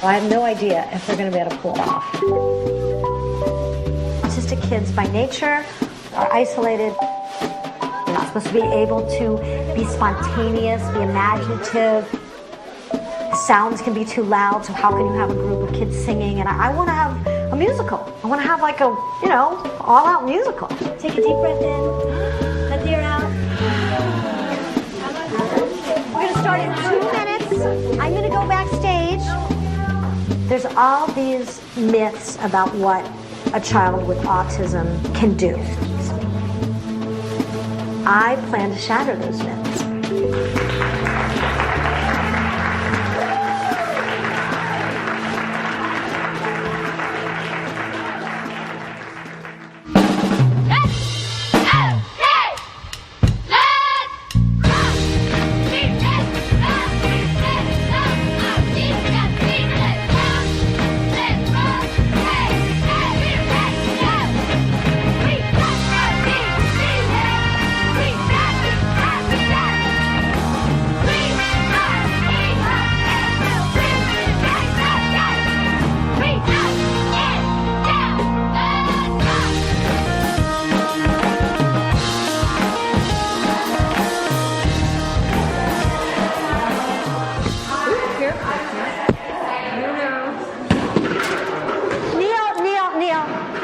I have no idea if they're going to be able to pull it off. Autistic kids by nature are isolated. They're not supposed to be able to be spontaneous, be imaginative. Sounds can be too loud, so how can you have a group of kids singing? And I want to have a musical. I want to have like a, all-out musical. Take a deep breath in, let the air out. We're going to start in 2 minutes. I'm going to go backstage. There's all these myths about what a child with autism can do. I plan to shatter those myths.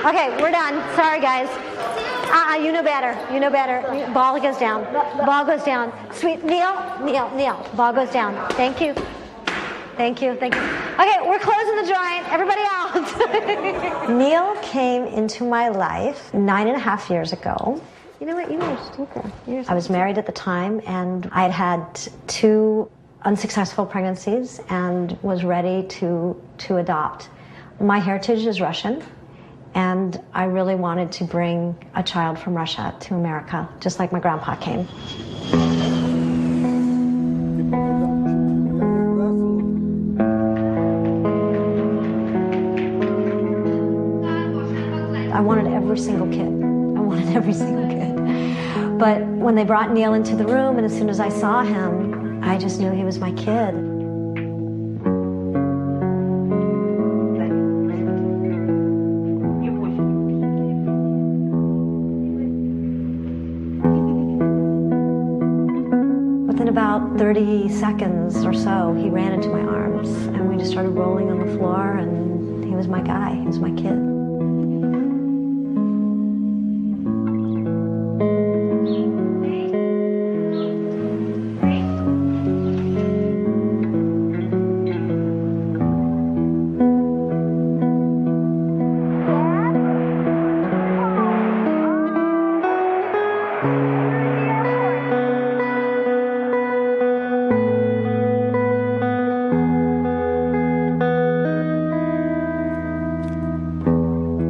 Okay, we're done. Sorry, guys. You know better. You know better. Ball goes down. Ball goes down. Sweet. Neil. Ball goes down. Thank you. Thank you. Okay, we're closing the joint. Everybody out. Neil came into my life 9.5 years ago. You know what? You were still there. I was married at the time, and I had had 2 unsuccessful pregnancies and was ready to adopt. My heritage is Russian. And I really wanted to bring a child from Russia to America, just like my grandpa came. I wanted every single kid. But when they brought Neil into the room, and as soon as I saw him, I just knew he was my kid. Within about 30 seconds or so, he ran into my arms, and we just started rolling on the floor, and he was my guy, he was my kid.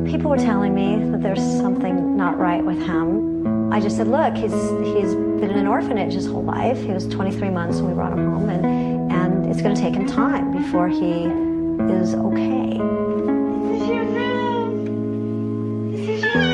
People were telling me that there's something not right with him. I just said, look, he's been in an orphanage his whole life. He was 23 months when we brought him home, and it's going to take him time before he is okay. This is your room. This is your room.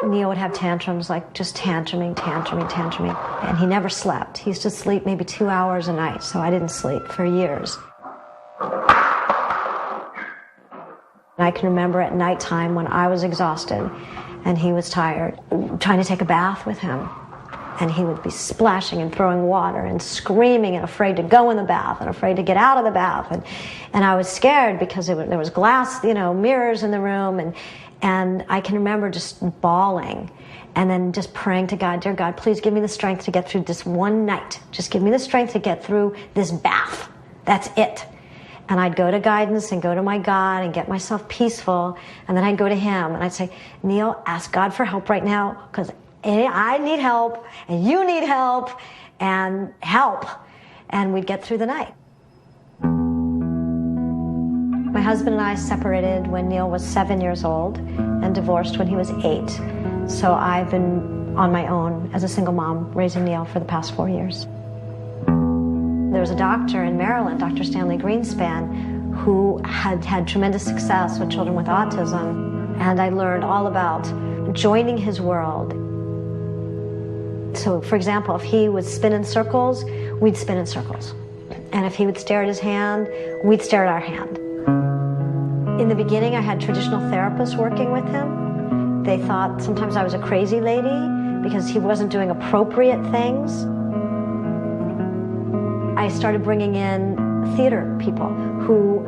Neil would have tantrums, like just tantruming. And he never slept. He used to sleep maybe 2 hours a night, so I didn't sleep for years. I can remember at nighttime when I was exhausted and he was tired, trying to take a bath with him. And he would be splashing and throwing water and screaming and afraid to go in the bath and afraid to get out of the bath. And I was scared because there was glass, mirrors in the room. And I can remember just bawling and then just praying to God, dear God, please give me the strength to get through this one night. Just give me the strength to get through this bath. That's it. And I'd go to guidance and go to my God and get myself peaceful. And then I'd go to him and I'd say, Neil, ask God for help right now because I need help and you need help and help. And we'd get through the night. My husband and I separated when Neil was 7 years old and divorced when he was 8. So I've been on my own as a single mom raising Neil for the past 4 years. There was a doctor in Maryland, Dr. Stanley Greenspan, who had had tremendous success with children with autism, and I learned all about joining his world. So, for example, if he would spin in circles, we'd spin in circles. And if he would stare at his hand, we'd stare at our hand. In the beginning, I had traditional therapists working with him. They thought sometimes I was a crazy lady because he wasn't doing appropriate things. I started bringing in theater people who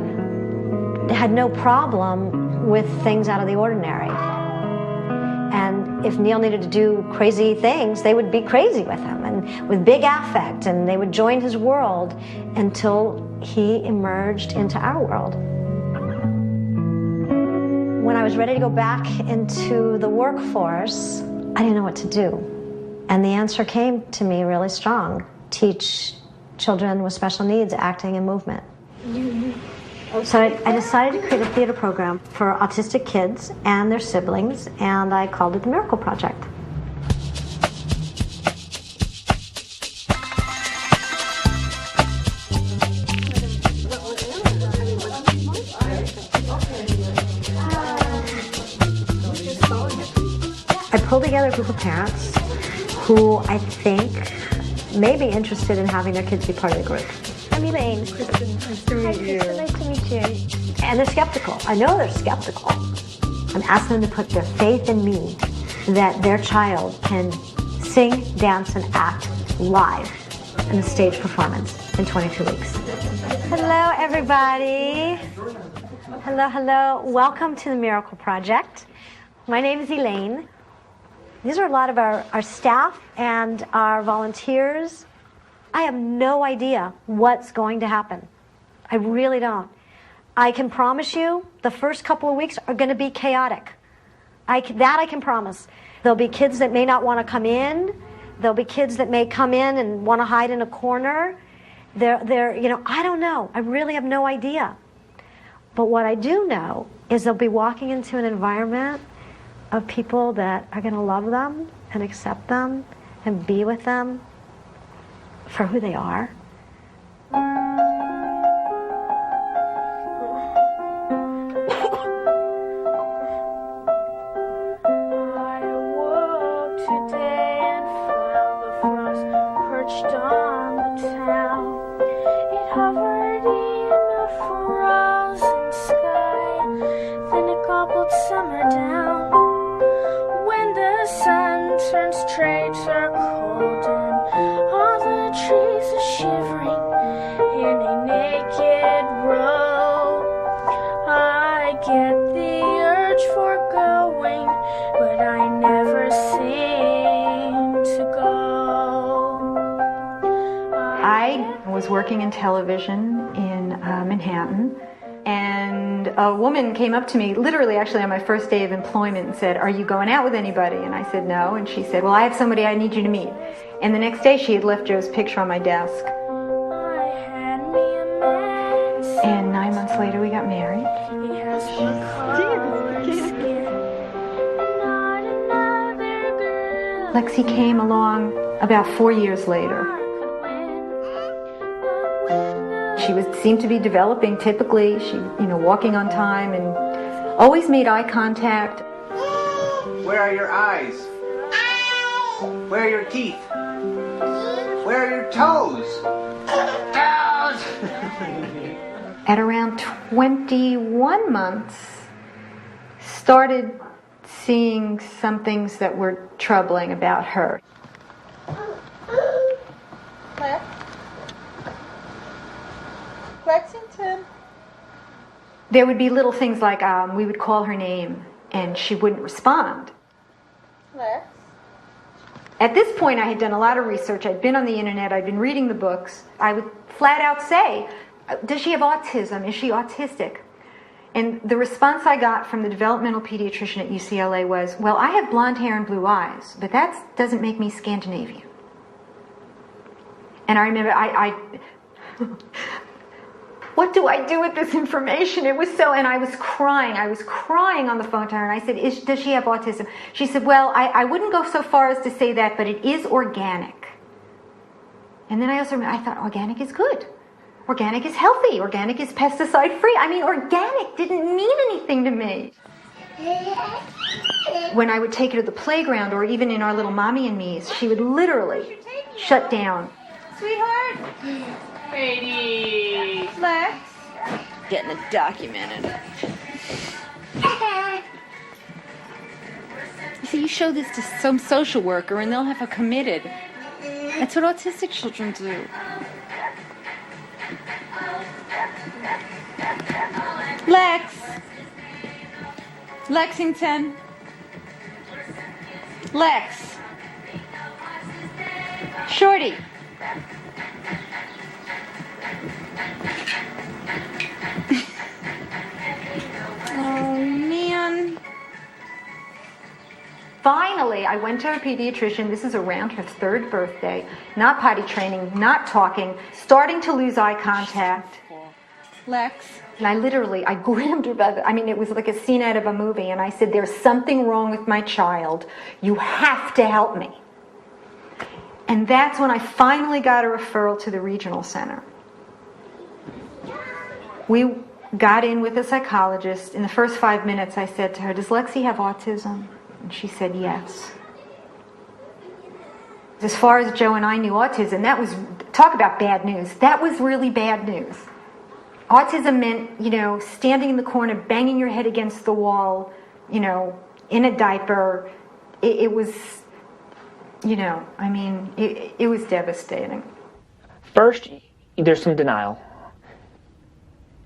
had no problem with things out of the ordinary. And if Neil needed to do crazy things, they would be crazy with him and with big affect, and they would join his world until he emerged into our world. When I was ready to go back into the workforce, I didn't know what to do. And the answer came to me really strong: teach children with special needs acting and movement. So I decided to create a theater program for autistic kids and their siblings, and I called it the Miracle Project. I pulled together a group of parents who I think may be interested in having their kids be part of the group. I'm Elaine. Kristen, nice to meet you. Nice to meet you. And they're skeptical. I know they're skeptical. I'm asking them to put their faith in me that their child can sing, dance, and act live in a stage performance in 22 weeks. Hello, everybody. Hello, hello. Welcome to the Miracle Project. My name is Elaine. These are a lot of our staff and our volunteers. I have no idea what's going to happen. I really don't. I can promise you the first couple of weeks are going to be chaotic. I can promise. There'll be kids that may not want to come in. There'll be kids that may come in and want to hide in a corner. I don't know. I really have no idea. But what I do know is they'll be walking into an environment of people that are going to love them and accept them and be with them for who they are. I woke today and found the frost perched on the town. It hovered in a frozen sky, then it gobbled summer down. When the sun turns straight or cold and all the trees are shivering in a naked row, I get the urge for going, but I never seem to go. I was working in television in Manhattan, and a woman came up to me, literally actually on my first day of employment, and said, "Are you going out with anybody?" And I said, "No." And she said, "Well, I have somebody I need you to meet." And the next day she had left Joe's picture on my desk. I had me a man, And 9 months later we got married. he has colored skin, not another girl. Lexi came along about 4 years later. She seemed to be developing typically. She, walking on time and always made eye contact. Where are your eyes? Where are your teeth? Where are your toes? Toes! At around 21 months, started seeing some things that were troubling about her. Lexington. There would be little things like we would call her name and she wouldn't respond. Lex. At this point, I had done a lot of research. I'd been on the internet. I'd been reading the books. I would flat out say, does she have autism? Is she autistic? And the response I got from the developmental pediatrician at UCLA was, well, I have blonde hair and blue eyes, but that doesn't make me Scandinavian. And I remember what do I do with this information? It was so, and I was crying on the phone to her, and I said, does she have autism? She said, well, I wouldn't go so far as to say that, but it is organic. And then I thought, organic is good. Organic is healthy. Organic is pesticide free. I mean, organic didn't mean anything to me. When I would take her to the playground, or even in our little mommy and me's, she would literally shut down. Sweetheart? Katie. Lex? Getting it documented. You see, you show this to some social worker and they'll have her committed. That's what autistic children do. Lex. Lexington. Lex. Shorty. Oh, man. Finally, I went to a pediatrician. This is around her 3rd birthday. Not potty training, not talking, starting to lose eye contact. Lex. And I grabbed her by it was like a scene out of a movie. And I said, there's something wrong with my child. You have to help me. And that's when I finally got a referral to the regional center. We got in with a psychologist. In the first 5 minutes, I said to her, does Lexi have autism? And she said yes. As far as Joe and I knew autism, that was, talk about bad news. That was really bad news. Autism meant, standing in the corner, banging your head against the wall, in a diaper. It was, it was devastating. First, there's some denial.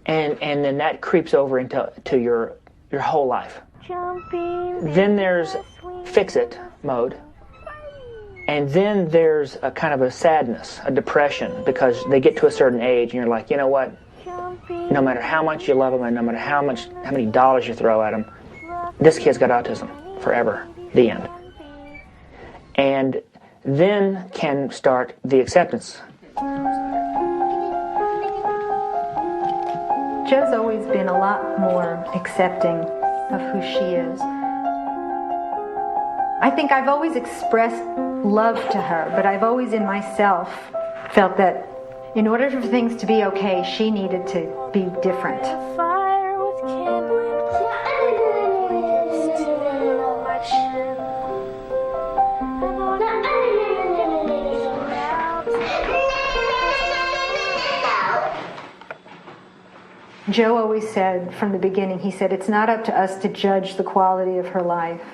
And then that creeps over into your whole life. Then there's fix it mode. And then there's a kind of a sadness, a depression, because they get to a certain age and you're like, you know what? No matter how much you love them and no matter how many dollars you throw at them, this kid's got autism forever. The end. And then can start the acceptance. Jo's always been a lot more accepting of who she is. I think I've always expressed love to her, but I've always in myself felt that in order for things to be okay, she needed to be different. Fire with kindling flames to election. Joe always said from the beginning, he said, it's not up to us to judge the quality of her life,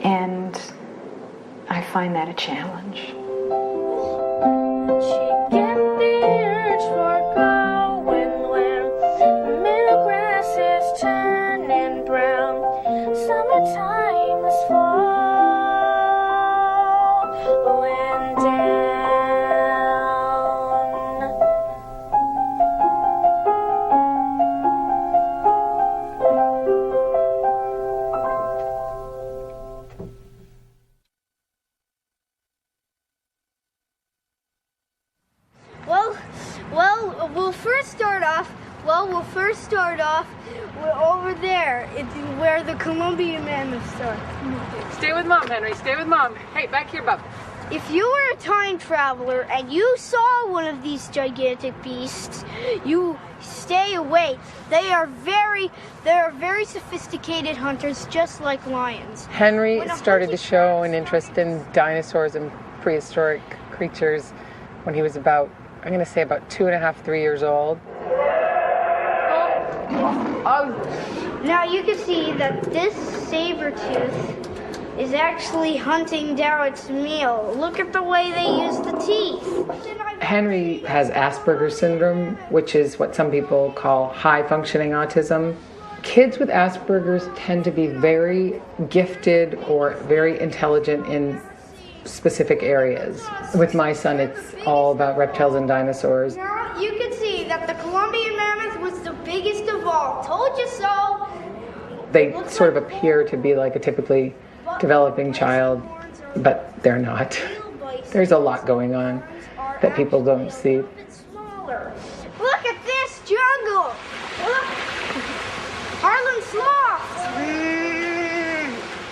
and I find that a challenge. She get the urge for going when middle grass is turning brown. Summertime is falling down. We'll first start off over there. It's where the Colombian mammoths are. Stay with Mom, Henry. Stay with Mom. Hey, back here, bub. If you were a time traveler and you saw one of these gigantic beasts, you stay away. They are very sophisticated hunters, just like lions. Henry started to show an interest in dinosaurs and prehistoric creatures when he was about 2.5, 3 years old. Now you can see that this saber-tooth is actually hunting down its meal. Look at the way they use the teeth. Henry has Asperger's syndrome, which is what some people call high-functioning autism. Kids with Asperger's tend to be very gifted or very intelligent in specific areas. With my son, it's all about reptiles and dinosaurs. Now you can see that the Colombian mammoth was the biggest of all. Told you so. They sort of appear to be like a typically developing child, but they're not. There's a lot going on. that people don't see. Smaller. Look at this jungle. Look. Harlem sloths.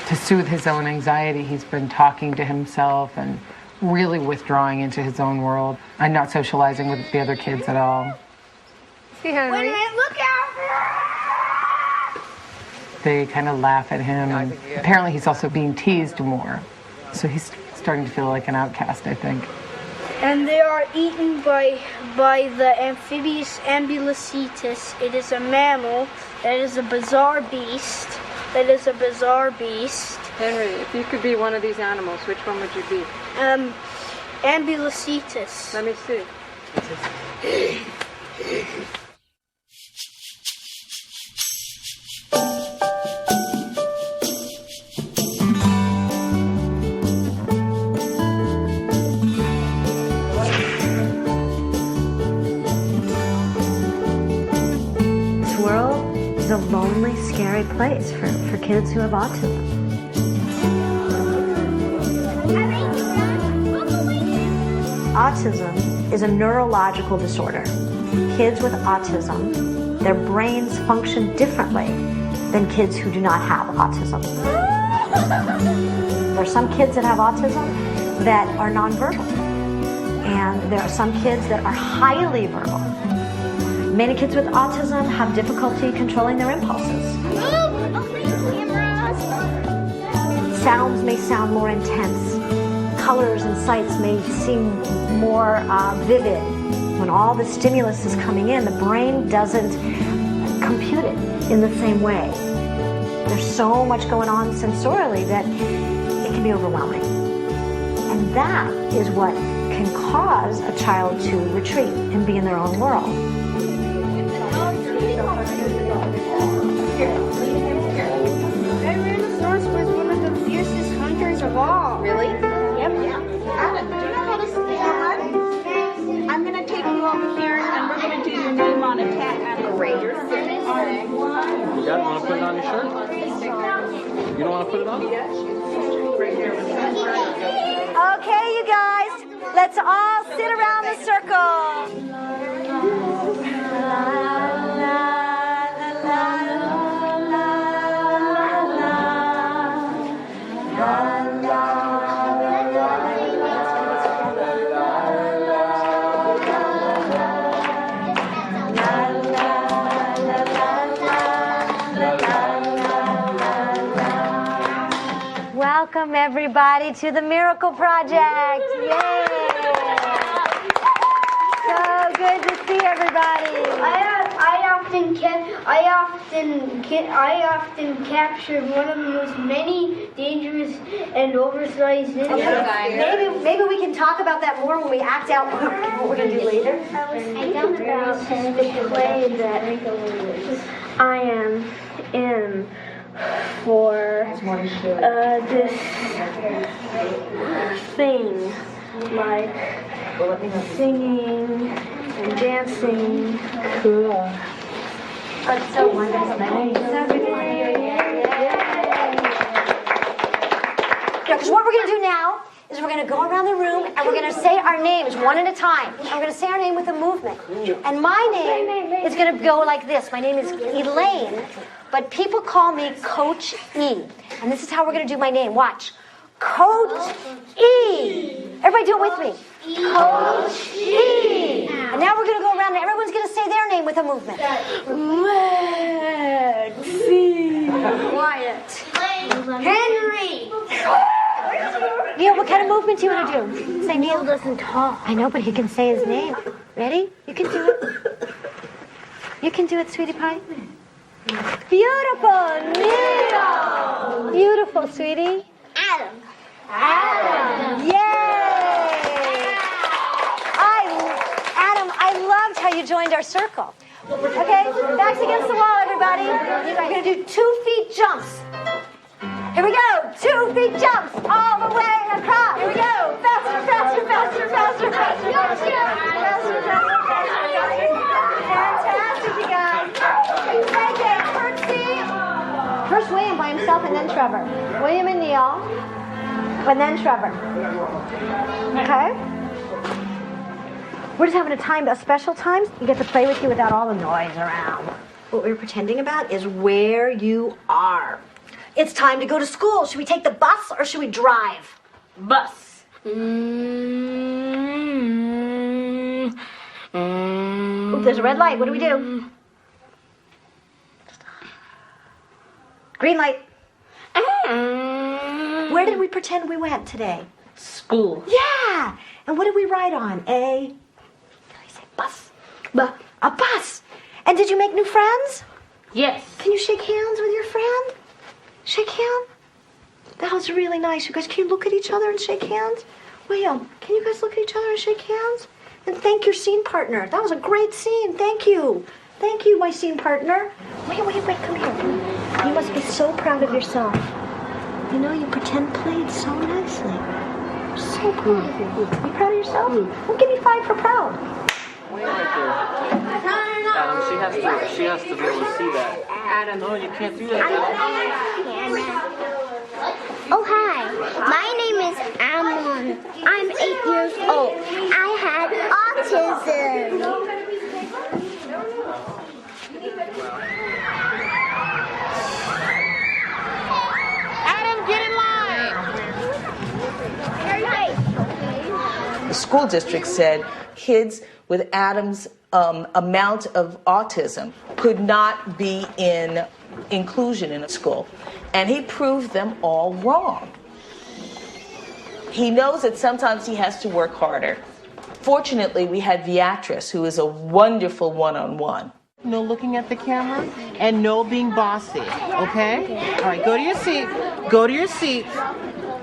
To soothe his own anxiety, he's been talking to himself and really withdrawing into his own world and not socializing with the other kids at all. Wait a minute, look out! They kind of laugh at him. And apparently he's also being teased more. So he's starting to feel like an outcast, I think. And they are eaten by the amphibious ambulocetus. It is a mammal. That is a bizarre beast. Henry, if you could be one of these animals, which one would you be? Ambulocetus. Let me see. This world is a lonely, scary place for kids who have autism. Autism is a neurological disorder. Kids with autism, their brains function differently than kids who do not have autism. There are some kids that have autism that are nonverbal, and there are some kids that are highly verbal. Many kids with autism have difficulty controlling their impulses. Sounds may sound more intense. Colors and sights may seem more vivid. When all the stimulus is coming in, the brain doesn't compute it in the same way. There's so much going on sensorially that it can be overwhelming. And that is what can cause a child to retreat and be in their own world. Tyrannosaurus was one of the fiercest hunters of all. Really? Yep. Adam, do you know how to spell? I'm going to take you over here and we're going to do your name on a tag on the radio. You don't want to put it on your shirt? You don't want to put it on? Okay, you guys, let's all sit around the circle. Welcome everybody to the Miracle Project. Yay! So good to see everybody. I often captured one of the most many dangerous and oversized ninjas. Maybe we can talk about that more when we act out what we're going to do later. I don't about the play that I am in for this thing, like singing and dancing. Cool. That's so wonderful. Because what we're going to do now is we're going to go around the room and we're going to say our names one at a time. And we're going to say our name with a movement. And my name is going to go like this. My name is Elaine, but people call me Coach E. And this is how we're going to do my name. Watch. Coach E. Everybody do it with me. Coach E. And now we're going to go around and everyone's going to say their name with a movement. Lexi. Wyatt. Henry. Neil, what kind of movement do you want to do? Say Neil doesn't talk. I know, but he can say his name. Ready? You can do it. You can do it, sweetie pie. Beautiful, Neil. Beautiful, sweetie. Adam. Yay! Adam, I loved how you joined our circle. Okay, backs against the wall, everybody. We're going to do 2 feet jumps. Here we go. 2 feet jumps all the way across. Here we go. Faster, faster, faster, faster, faster, faster. Faster, faster, faster. Fantastic, you guys. Okay, curtsy. First William by himself and then Trevor. William and Neil. And then Trevor. Okay? We're just having a special time. You get to play with you without all the noise around. What we're pretending about is where you are. It's time to go to school. Should we take the bus or should we drive? Bus. Oop, there's a red light. What do we do? Green light. Where did we pretend we went today? School. Yeah. And what did we ride on? Did I say bus? A bus. And did you make new friends? Yes. Can you shake hands with your friend? Shake hand? That was really nice. You guys, can you look at each other and shake hands? William, can you guys look at each other and shake hands? And thank your scene partner. That was a great scene. Thank you. Thank you, my scene partner. Wait, come here. You must be so proud of yourself. You know, you pretend played so nicely. I'm so proud of you. Are you proud of yourself? Well, give me 5 for proud. Wait right there. Adam, she has to be able to see that. Adam. No, you can't do that. Oh, hi. My name is Amon. I'm 8 years old. I have autism. Adam, get in line. The school district said kids with Adam's amount of autism could not be in inclusion in a school. And he proved them all wrong. He knows that sometimes he has to work harder. Fortunately, we had Beatrice, who is a wonderful one-on-one. No looking at the camera and no being bossy, okay? All right, go to your seat. Go to your seat.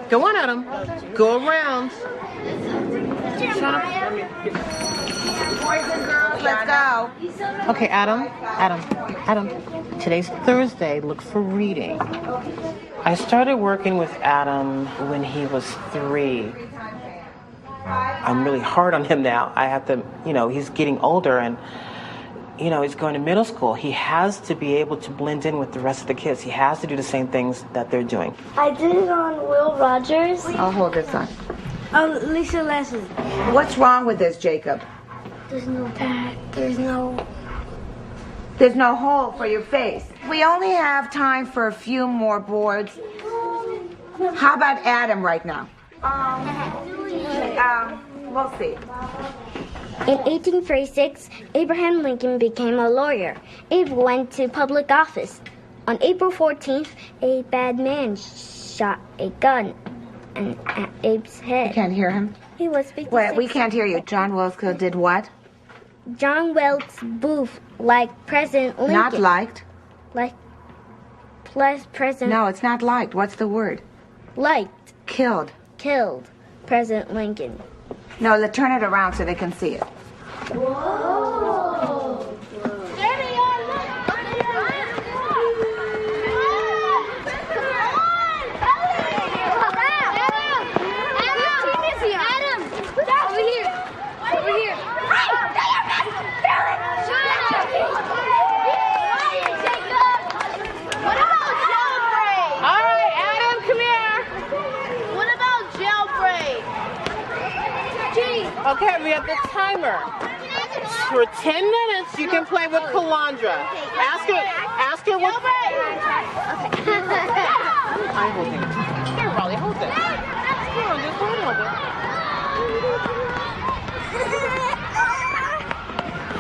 Go on, Adam. Go around. Shut up. Boys and girls, let's go. Okay, Adam. Today's Thursday. Look for reading. I started working with Adam when he was 3. I'm really hard on him now. I have to, he's getting older and, he's going to middle school. He has to be able to blend in with the rest of the kids. He has to do the same things that they're doing. I did it on Will Rogers. I'll hold this on. Lisa Lesson. What's wrong with this, Jacob? There's no back. There's no hole for your face. We only have time for a few more boards. How about Adam right now? We'll see. In 1846, Abraham Lincoln became a lawyer. Abe went to public office. On April 14th, a bad man shot a gun at Abe's head. You can't hear him? He was 56. Wait, we can't hear you. John Wilkes did what? John Wilkes Booth liked President Lincoln. Not liked? Like President... No, it's not liked. What's the word? Liked. Killed. Killed President Lincoln. No, let's turn it around so they can see it. Whoa! There we are! Adam! Over here! Over here! What about jailbreak? All right, Adam, come here. What about jailbreak? Okay, we have the timer. For 10 minutes, you can play with Calandra. Ask her what... I hold it. Here, Raleigh, hold it. Come on, just hold it.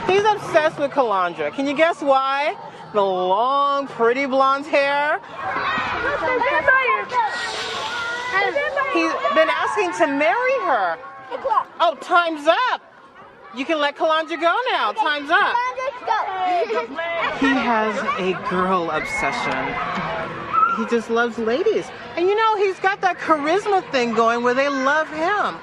He's obsessed with Calandra. Can you guess why? The long, pretty blonde hair. He's been asking to marry her. Oh, time's up. You can let Calandra go now. Time's up. He has a girl obsession. He just loves ladies. And he's got that charisma thing going where they love him.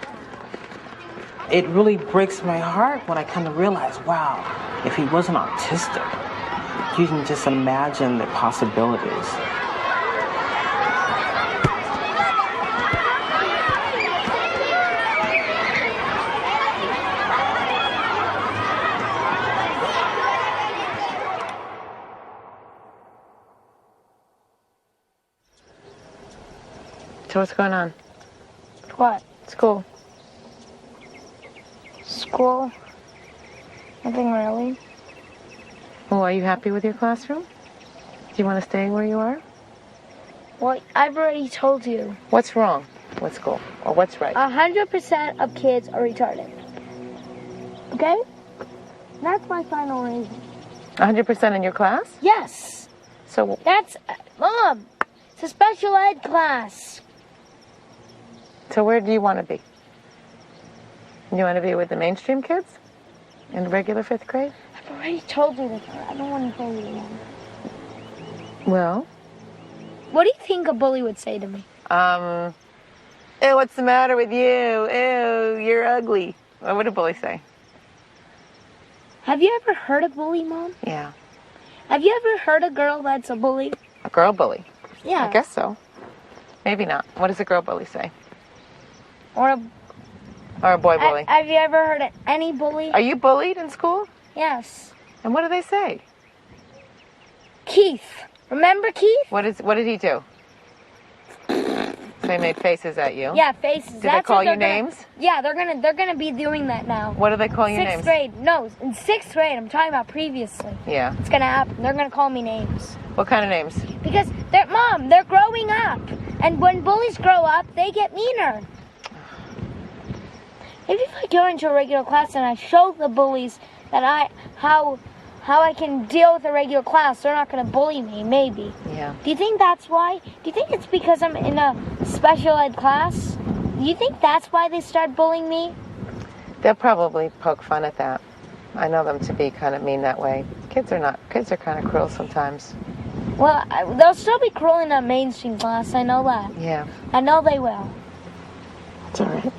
It really breaks my heart when I kind of realize, wow, if he wasn't autistic, you can just imagine the possibilities. So what's going on? What? School. School? Nothing really. Well, are you happy with your classroom? Do you want to stay where you are? Well, I've already told you. What's wrong with school? Or what's right? 100% of kids are retarded. Okay? That's my final reason. 100% in your class? Yes. So That's... Mom! It's a special ed class. So where do you want to be? You want to be with the mainstream kids? In the regular 5th grade? I've already told you this. I don't want to tell you again. Well? What do you think a bully would say to me? Ew, what's the matter with you? Ew, you're ugly. What would a bully say? Have you ever heard a bully, Mom? Yeah. Have you ever heard a girl that's a bully? A girl bully? Yeah. I guess so. Maybe not. What does a girl bully say? Or a boy bully? Have you ever heard of any bully? Are you bullied in school? Yes. And what do they say? Keith. Remember Keith? What did he do? They made faces at you? Yeah, faces. Did they call you names? Yeah, they're gonna be doing that now. What do they call you names? 6th grade. No, in 6th grade. I'm talking about previously. Yeah. It's gonna happen. They're gonna call me names. What kind of names? Because they're growing up, and when bullies grow up, they get meaner. Maybe if I go into a regular class and I show the bullies that how I can deal with a regular class, they're not going to bully me, maybe. Yeah. Do you think that's why? Do you think it's because I'm in a special ed class? Do you think that's why they start bullying me? They'll probably poke fun at that. I know them to be kind of mean that way. Kids are kind of cruel sometimes. Well, they'll still be cruel in a mainstream class, I know that. Yeah. I know they will. It's all right.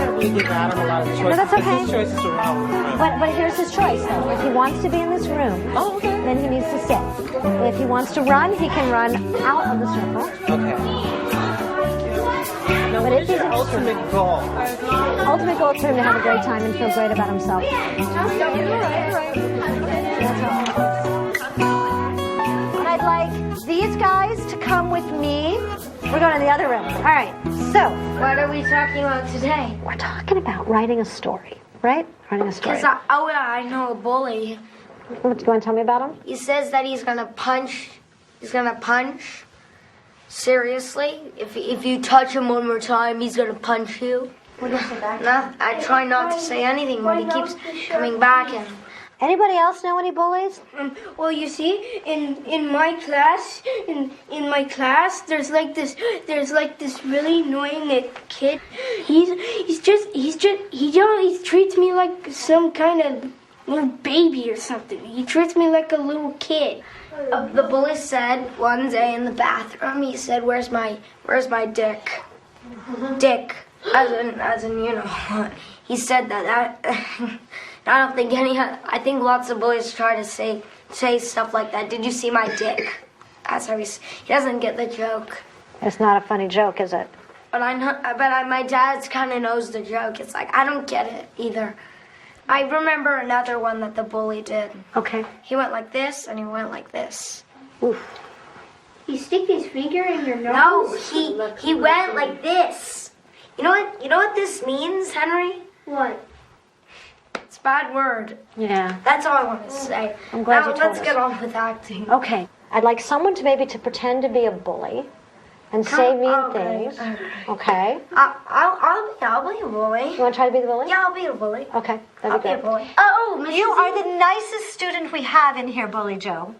No, that's okay. His choices are wrong. But here's his choice, though. If he wants to be in this room, then he needs to sit. If he wants to run, he can run out of the circle. Okay. Now, But what if is he's your in this ultimate room, goal? ultimate goal is for him to have a great time and feel great about himself. That's all. And I'd like these guys to come with me. We're going to the other room. All right. So, What are we talking about today? we're talking about writing a story, right? Writing a story. Because I know a bully. What, do you want to tell me about him? He says that he's gonna punch. He's gonna punch. Seriously, if you touch him one more time, he's gonna punch you. What did you say back? No, I try not to say anything, but he keeps coming back and. Anybody else know any bullies? Well, you see, in my class, in my class, there's like this really annoying kid. He treats me like some kind of little baby or something. He treats me like a little kid. The bully said one day in the bathroom, he said, "Where's my dick?" Dick, as in you know. He said that. I don't think I think lots of bullies try to say stuff like that. Did you see my dick? That's how he doesn't get the joke. It's not a funny joke, is it? But my dad kind of knows the joke. It's like I don't get it either. I remember another one that the bully did. Okay. He went like this and he went like this. Oof. He stick his finger in your nose? No, he went like this. You know what this means, Henry? What? It's a bad word. Yeah. That's all I want to say. I'm glad now, you told let's us. get on with acting. Okay. I'd like someone to maybe to pretend to be a bully and say mean things. Okay. I'll be a bully. You want to try to be the bully? Yeah, I'll be a bully. Okay. I'll That'd be be a good. bully. Oh, Mrs. You are the nicest student we have in here, Bully Joe.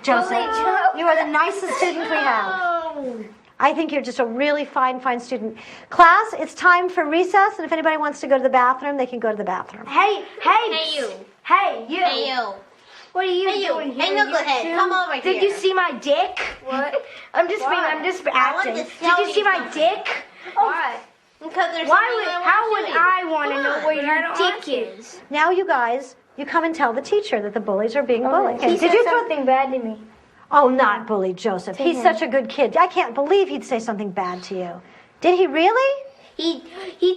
Joseph. Bully Joe. You are the nicest student we have. I think you're just a really fine student. Class, it's time for recess, and if anybody wants to go to the bathroom, they can go to the bathroom. Hey, you. Hey, you. What are you Hey, you. doing here? Hey, knucklehead, You come over Did here. you see my dick? What? I'm just acting. to Did tell you see you my something. dick? Why? Because there's How would I want to know where your dick is? Now, you guys, you come and tell the teacher that the bullies are being bullied. He Did said you something bad to me. Oh, not bully Joseph. He's such a good kid. I can't believe he'd say something bad to you. Did he really? He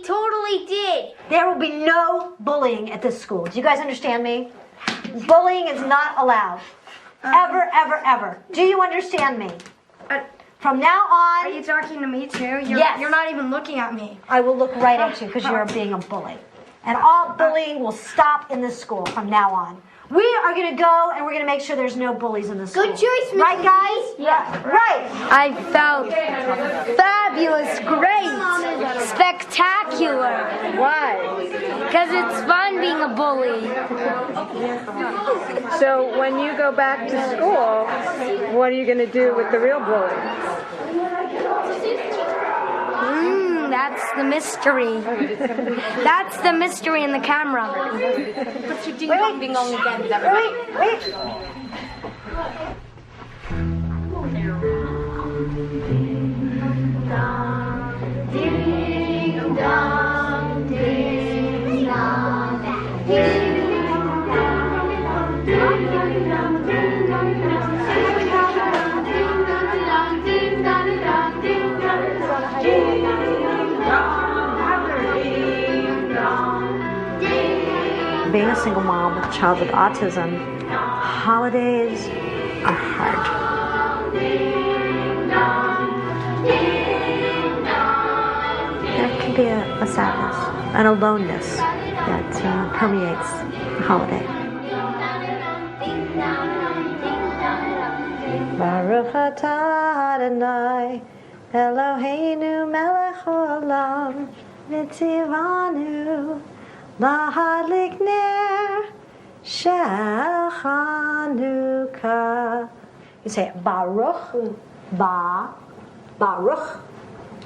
totally did. There will be no bullying at this school. Do you guys understand me? Bullying is not allowed. Ever, ever, ever. Do you understand me? From now on... Are you talking to me too? Yes. You're not even looking at me. I will look right at you because you're being a bully. And all bullying will stop in this school from now on. We are going to go and we're going to make sure there's no bullies in the school. Good choice, Mrs. Right, guys? Yeah. Right. I felt fabulous, great, spectacular. Why? Because it's fun being a bully. So when you go back to school, what are you going to do with the real bullies? That's the mystery. That's the mystery in the camera. What's your ding-dong ding-dong again? Is that right? Wait. Ding-dong, ding-dong, Being a single mom with a child with autism, holidays are hard. There can be a sadness, an aloneness that permeates the holiday. Baruch atah Adonai Eloheinu melech haolam v'tzivanu lahadlik ner shel Chanukah. You say it, Baruch, Baruch.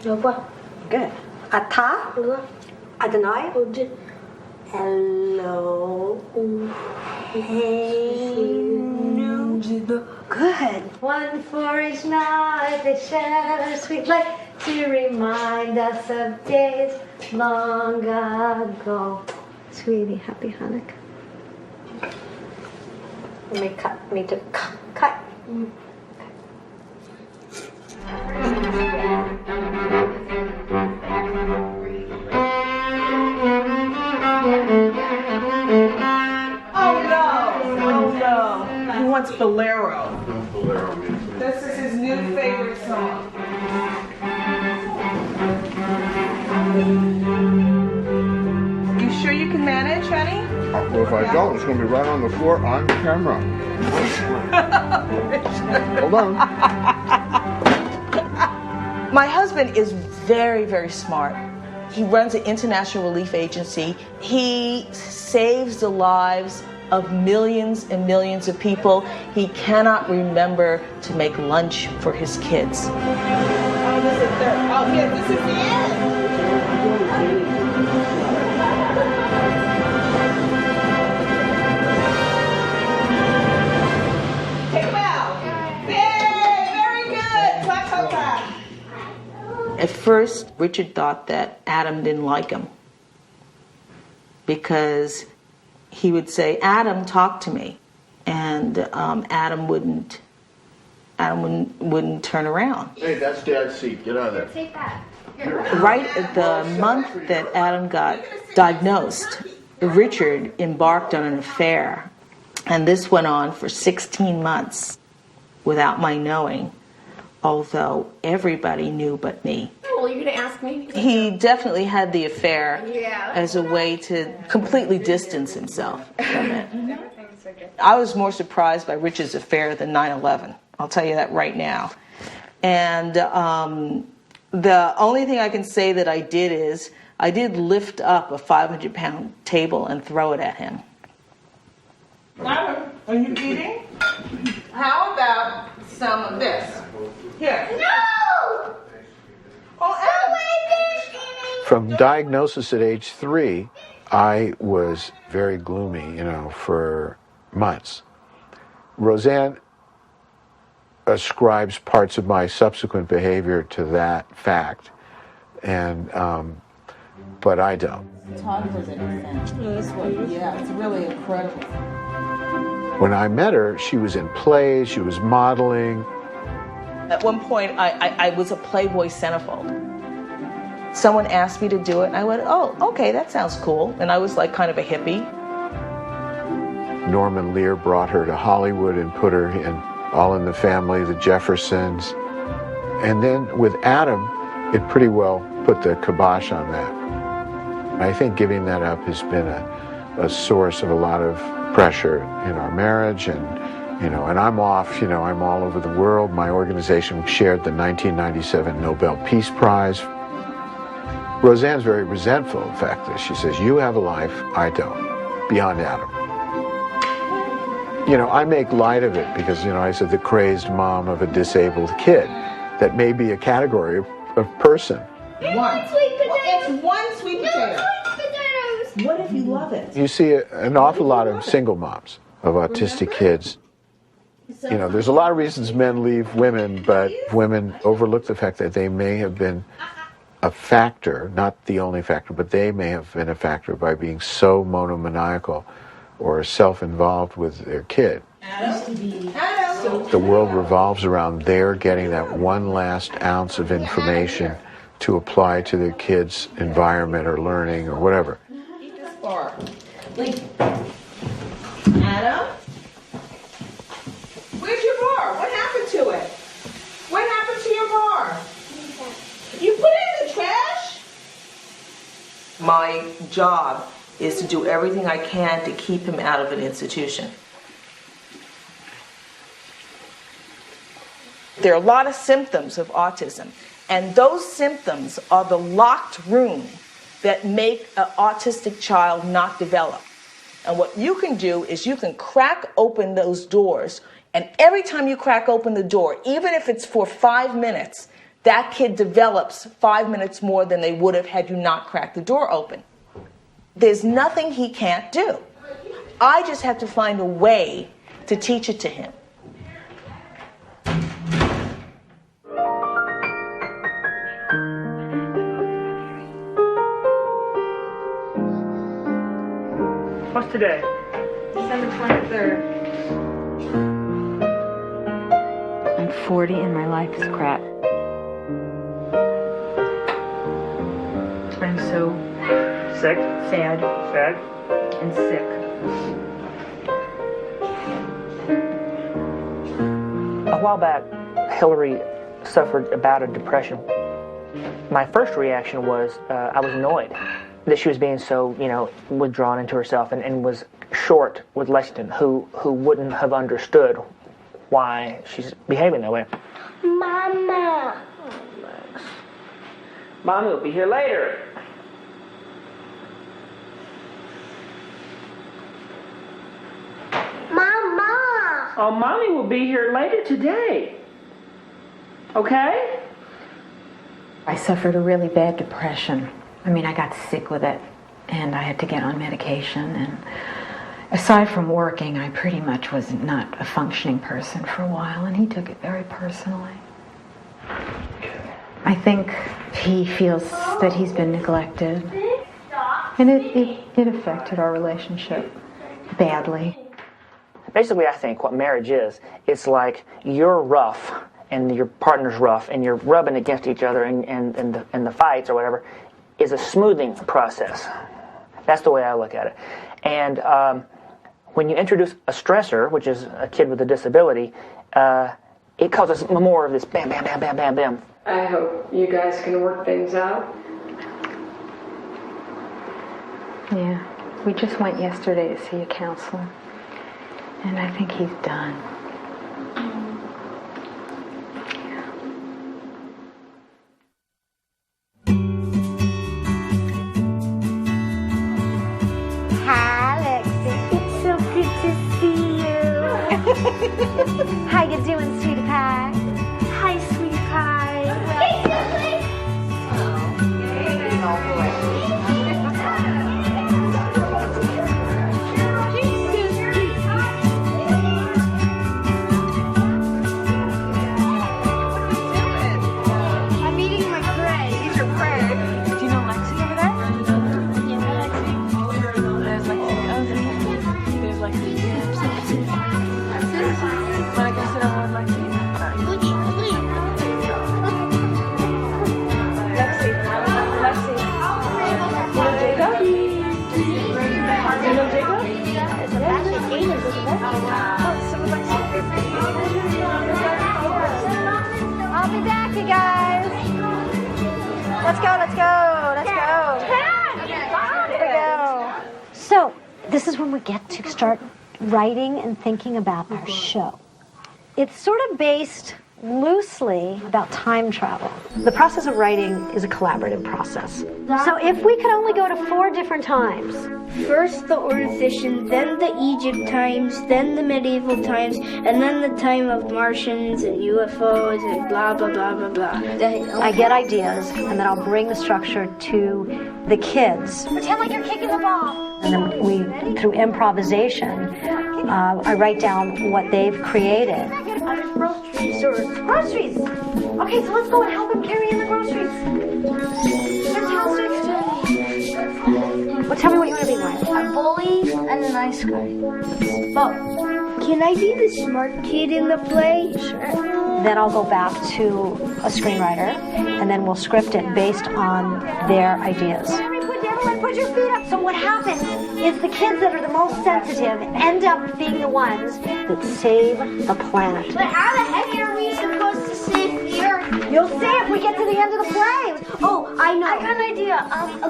Good. Atah Adonai Eloheinu. Good. One for each night they share a sweet light to remind us of days long ago. Sweetie, happy Hanukkah. Let me cut. Me to cut. Oh no! He wants Bolero. This is his new favorite song. You sure you can manage, honey? Well, if I don't, it's going to be right on the floor on camera. Hold on. My husband is very, very smart. He runs an international relief agency. He saves the lives of millions and millions of people. He cannot remember to make lunch for his kids. Oh, this is the end. Take him out. Very good. Clap. At first, Richard thought that Adam didn't like him because he would say, "Adam, talk to me," and Adam wouldn't turn around. Hey, that's Dad's seat. Get out of there. Take that. Right at the month that Adam got diagnosed, Richard embarked on an affair, and this went on for 16 months without my knowing, although everybody knew but me. Well, you're going to ask me? He definitely had the affair as a way to completely distance himself from it. I was more surprised by Richard's affair than 9/11. I'll tell you that right now. And the only thing I can say that I did is I did lift up a 500-pound table and throw it at him. Adam, are you eating? How about some of this? Here. No! From diagnosis at age 3, I was very gloomy, for months. Roseanne ascribes parts of my subsequent behavior to that fact, and but I don't. Todd does it. This one, yeah, it's really incredible. When I met her, she was in plays, she was modeling. At one point, I was a Playboy centerfold. Someone asked me to do it, and I went, oh, okay, that sounds cool. And I was like kind of a hippie. Norman Lear brought her to Hollywood and put her in All in the Family, The Jeffersons. And then with Adam, it pretty well put the kibosh on that. I think giving that up has been a source of a lot of pressure in our marriage, and and I'm off, I'm all over the world. My organization shared the 1997 Nobel Peace Prize. Roseanne's very resentful, in fact, that she says, you have a life, I don't, beyond Adam. I make light of it because, I said the crazed mom of a disabled kid. That may be a category of person. One sweet potato. It's one sweet potato. What if you love it? You see an awful lot of single moms of autistic kids. There's a lot of reasons men leave women, but women overlook the fact that they may have been a factor, not the only factor, but they may have been a factor by being so monomaniacal or self-involved with their kid. The world revolves around their getting that one last ounce of information to apply to their kid's environment or learning or whatever. Adam? Where's your bar? What happened to it? What happened to your bar? You put it in the trash? My job is to do everything I can to keep him out of an institution. There are a lot of symptoms of autism, and those symptoms are the locked room that make an autistic child not develop. And what you can do is you can crack open those doors, and every time you crack open the door, even if it's for 5 minutes, that kid develops 5 minutes more than they would have had you not cracked the door open. There's nothing he can't do. I just have to find a way to teach it to him. What's today? December 23rd. I'm 40 and my life is crap. I'm so sick, sad, and sick. A while back, Hillary suffered a bout of depression. My first reaction was I was annoyed that she was being so, withdrawn into herself and was short with Lexington, who wouldn't have understood why she's behaving that way. Mama. Mommy will be here later. Mama. Oh, Mommy will be here later today. Okay? I suffered a really bad depression. I got sick with it, and I had to get on medication. And aside from working, I pretty much was not a functioning person for a while, and he took it very personally. I think he feels that he's been neglected, and it affected our relationship badly. Basically, I think what marriage is, it's like you're rough and your partner's rough and you're rubbing against each other and the fights or whatever is a smoothing process. That's the way I look at it. And when you introduce a stressor, which is a kid with a disability, it causes more of this bam, bam, bam, bam, bam, bam. I hope you guys can work things out. Yeah, we just went yesterday to see a counselor, and I think he's done. How you doing, sweetie pie? Hi, sweetie pie. I'm eating my prey. Eat your prey. Do you know Lexi over there? Yeah, Lexi. There's Lexi. Oh, there's Lexi. There's Lexi. Let's go, let's go, let's go. Here we go. So, this is when we get to start writing and thinking about our show. It's sort of based loosely about time travel. The process of writing is a collaborative process. So if we could only go to 4 different times. First the Ordovician, then the Egypt times, then the medieval times, and then the time of Martians and UFOs and blah, blah, blah, blah, blah. I get ideas, and then I'll bring the structure to the kids. Pretend like you're kicking the ball. And then we, through improvisation, I write down what they've created. Groceries. Groceries! Okay, so let's go and help him carry in the groceries. Well, tell me what you want to be like. A bully and a nice guy. But can I be the smart kid in the play? Sure. Then I'll go back to a screenwriter, and then we'll script it based on their ideas. Put your feet up. So what happens is the kids that are the most sensitive end up being the ones that save the planet. But how the heck are we supposed to save the Earth? You'll see if we get to the end of the play. Oh, I know. I got an idea.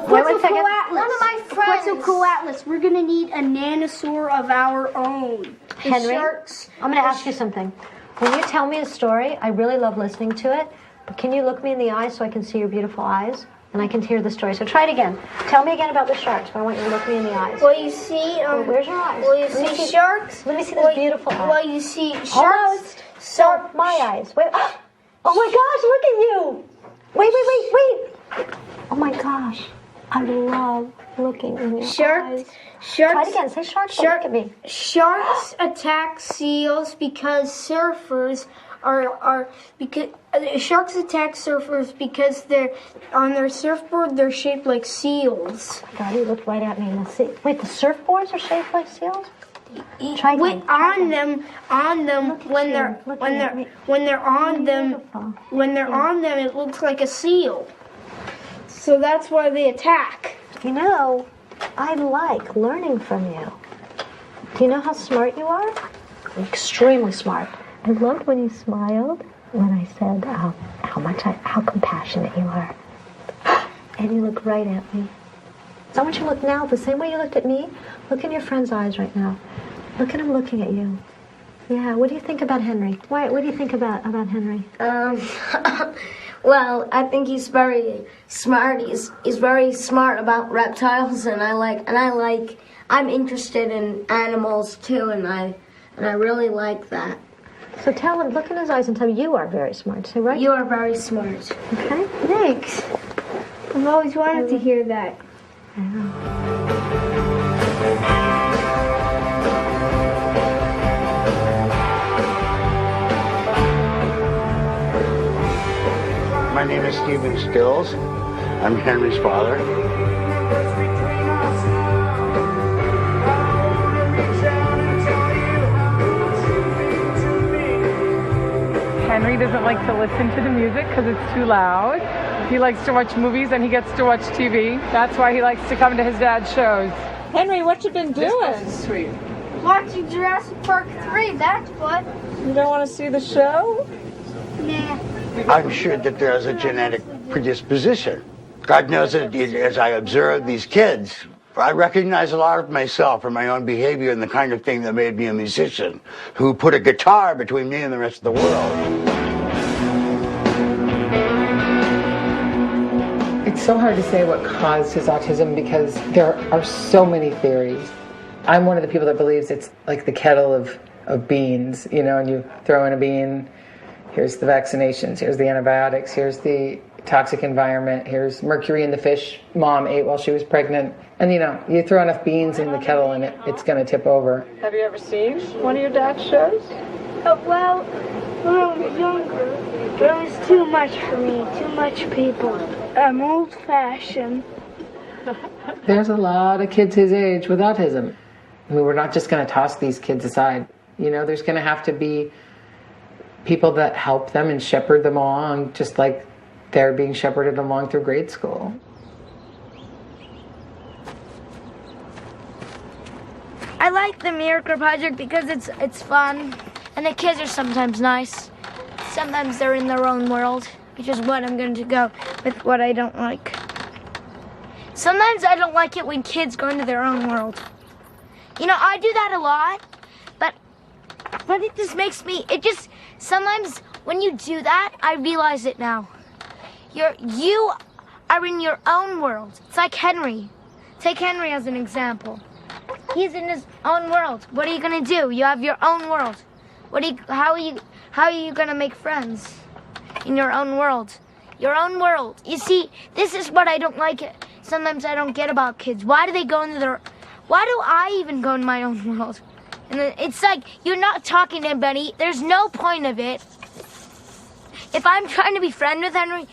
Wait a second. One of my friends. Quetzalcoatlus. We're gonna need a dinosaur of our own. Henry, Sharks. I'm going to ask you something. When you tell me a story, I really love listening to it, but can you look me in the eyes so I can see your beautiful eyes? And I can hear the story. So try it again. Tell me again about the sharks, but I want you to look me in the eyes. Well, you see, where's your eyes? Well, you see sharks. Let me see those beautiful eyes. Well, you see sharks. Almost. So my eyes. Wait. Oh my gosh! Look at you. Wait. Oh my gosh! I love looking in your eyes. Sharks. Try it again. Say sharks. Look at me. Sharks attack seals because surfers sharks attack surfers because they're on their surfboard. They're shaped like seals. God, you looked right at me. Let's see. Wait, the surfboards are shaped like seals? Try again. Wait, on them, when they're on them, it looks like a seal. So that's why they attack. You know, I like learning from you. Do you know how smart you are? Extremely smart. I loved when you smiled when I said how compassionate you are. And you look right at me. So I want you to look now the same way you looked at me. Look in your friend's eyes right now. Look at him looking at you. Yeah, what do you think about Henry? What do you think about Henry? Well, I think he's very smart. He's very smart about reptiles, and I'm interested in animals too, and I really like that. So tell him, look in his eyes and tell him you are very smart. Say right? You are very smart. Okay. Thanks. I've always wanted to hear that. I know. My name is Stephen Stills. I'm Henry's father. Henry doesn't like to listen to the music because it's too loud. He likes to watch movies and he gets to watch TV. That's why he likes to come to his dad's shows. Henry, what you been doing? This is sweet. Watching Jurassic Park 3, that's what. You don't want to see the show? Nah. I'm sure that there's a genetic predisposition. God knows that as I observe these kids, I recognize a lot of myself from my own behavior and the kind of thing that made me a musician, who put a guitar between me and the rest of the world. It's so hard to say what caused his autism because there are so many theories. I'm one of the people that believes it's like the kettle of beans, you know, and you throw in a bean, here's the vaccinations, here's the antibiotics, here's the toxic environment, here's mercury in the fish mom ate while she was pregnant. And you know, you throw enough beans in the kettle and it's going to tip over. Have you ever seen one of your dad's shows? Well, when I was younger, it was too much for me, too much people. I'm old-fashioned. There's a lot of kids his age with autism. I mean, we're not just going to toss these kids aside. You know, there's going to have to be people that help them and shepherd them along, just like they're being shepherded along through grade school. I like the Miracle Project because it's fun, and the kids are sometimes nice. Sometimes they're in their own world, which is what I'm going to go with what I don't like. Sometimes I don't like it when kids go into their own world. You know, I do that a lot, but it just makes me, sometimes when you do that, I realize it now. You are in your own world. It's like Henry. Take Henry as an example. He's in his own world. What are you gonna do? You have your own world. How are you gonna make friends in your own world? Your own world. You see, this is what I don't like. Sometimes I don't get about kids. Why do I even go in my own world? And it's like you're not talking to anybody. There's no point of it. If I'm trying to be friends with Henry,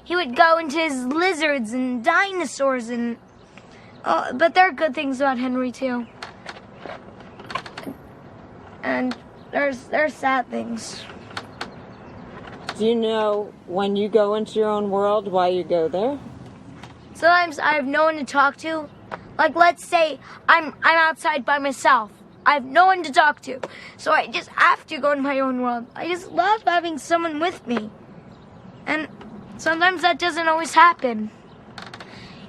he would go into his lizards and dinosaurs and. But there are good things about Henry too. And there's sad things. Do you know when you go into your own world why you go there? Sometimes I have no one to talk to. Like, let's say I'm outside by myself. I have no one to talk to. So I just have to go in my own world. I just love having someone with me. And sometimes that doesn't always happen.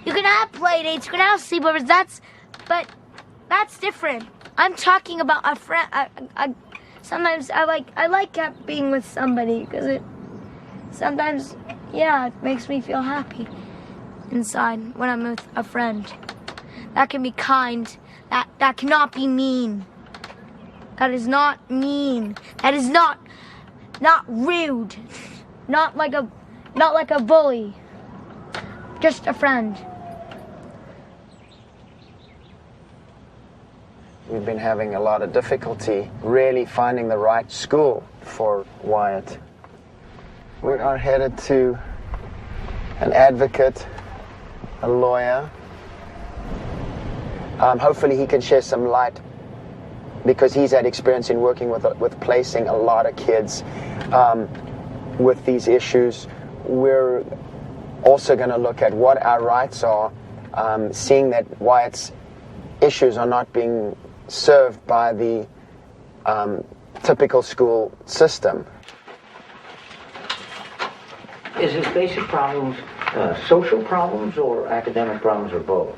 You can have play dates, you can have sleepovers, but that's different. I'm talking about a friend. Sometimes I like being with somebody because sometimes it makes me feel happy inside when I'm with a friend. That can be kind. That cannot be mean. That is not mean. That is not rude. Not like a bully. Just a friend. We've been having a lot of difficulty really finding the right school for Wyatt. We are headed to an advocate, a lawyer. Hopefully he can share some light because he's had experience in working with placing a lot of kids with these issues. We're also going to look at what our rights are, seeing that Wyatt's issues are not being served by the typical school system. Is his basic problems social problems or academic problems or both?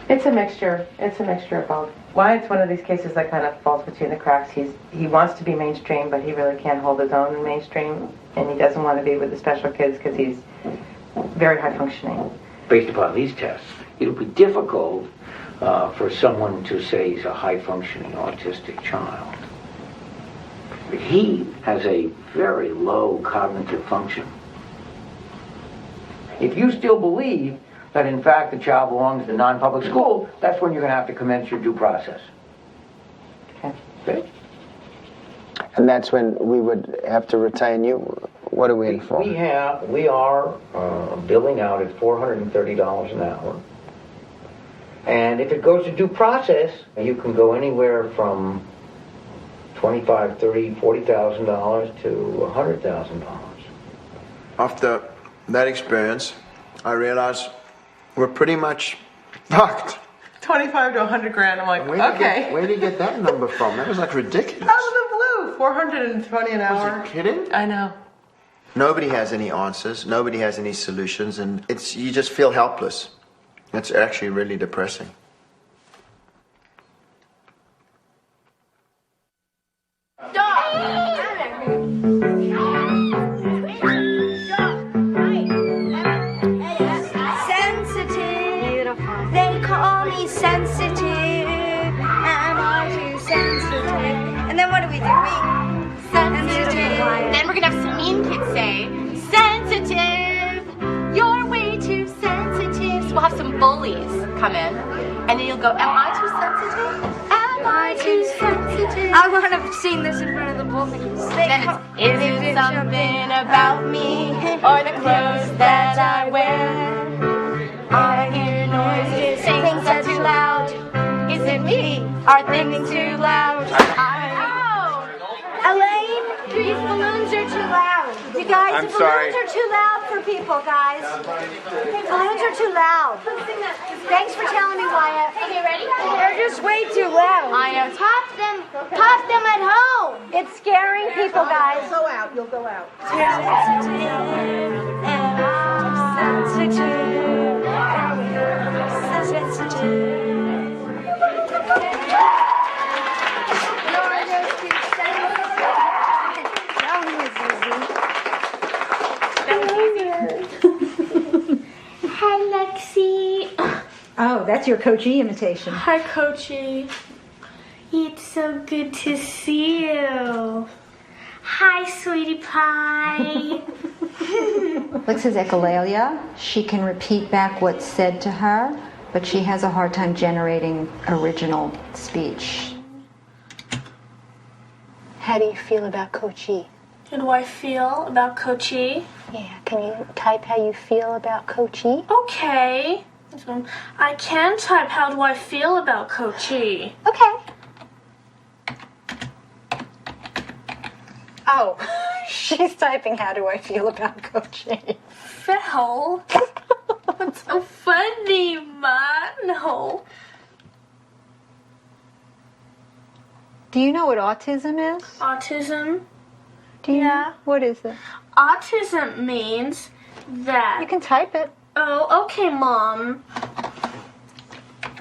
It's a mixture. It's a mixture of both. Wyatt's one of these cases that kind of falls between the cracks. He wants to be mainstream, but he really can't hold his own in mainstream, and he doesn't want to be with the special kids because he's very high functioning. Based upon these tests, it'll be difficult for someone to say he's a high-functioning autistic child. He has a very low cognitive function. If you still believe that in fact the child belongs to non-public school, that's when you're going to have to commence your due process. Okay? And that's when we would have to retain you. What are we in for? We are billing out at $430 an hour. And if it goes to due process, you can go anywhere from $25,000, $30,000, $40,000 to $100,000. After that experience, I realized we're pretty much fucked. 25 to 100 grand. I'm like, okay. Where did you get that number from? That was like ridiculous. Out of the blue, 420 an hour. Was you kidding? I know. Nobody has any answers. Nobody has any solutions, and you just feel helpless. It's actually really depressing. Sensitive. They call me sensitive. Am I too sensitive? And then what do? Sensitive. Then we're gonna have some mean kids say, sensitive. You're way too sensitive. So we'll have some bullies come in, and then you'll go, am I too sensitive? Am I too sensitive? I want to sing this in front of the bullies. Then it's, is it something about me or the clothes that I wear? I hear noises, things are too loud. Is it me? Are things too loud? Elaine, these balloons are too loud. You guys, I'm the sorry. balloons are too loud for people, guys. Balloons are too loud. Thanks for telling me, Wyatt. Okay, ready? They're just way too loud. I am. Pop them at home. It's scaring people, guys. You'll go out. You'll go out. Sensitive. sensitive. Sensitive. Hi, Lexi. Oh, that's your Coach E imitation. Hi, Coachy. It's so good to see you. Hi, sweetie pie. Lex is echolalia. She can repeat back what's said to her, but she has a hard time generating original speech. How do you feel about Coach E? How do I feel about Coach E? Yeah, can you type how you feel about Coach E? Okay. I can type how do I feel about Coach E. Okay. Oh, she's typing how do I feel about Coach E. Phil. What's so funny, Ma? No. Do you know what autism is? Autism? Do you? Yeah. What is it? Autism means that... You can type it. Oh, okay, Mom.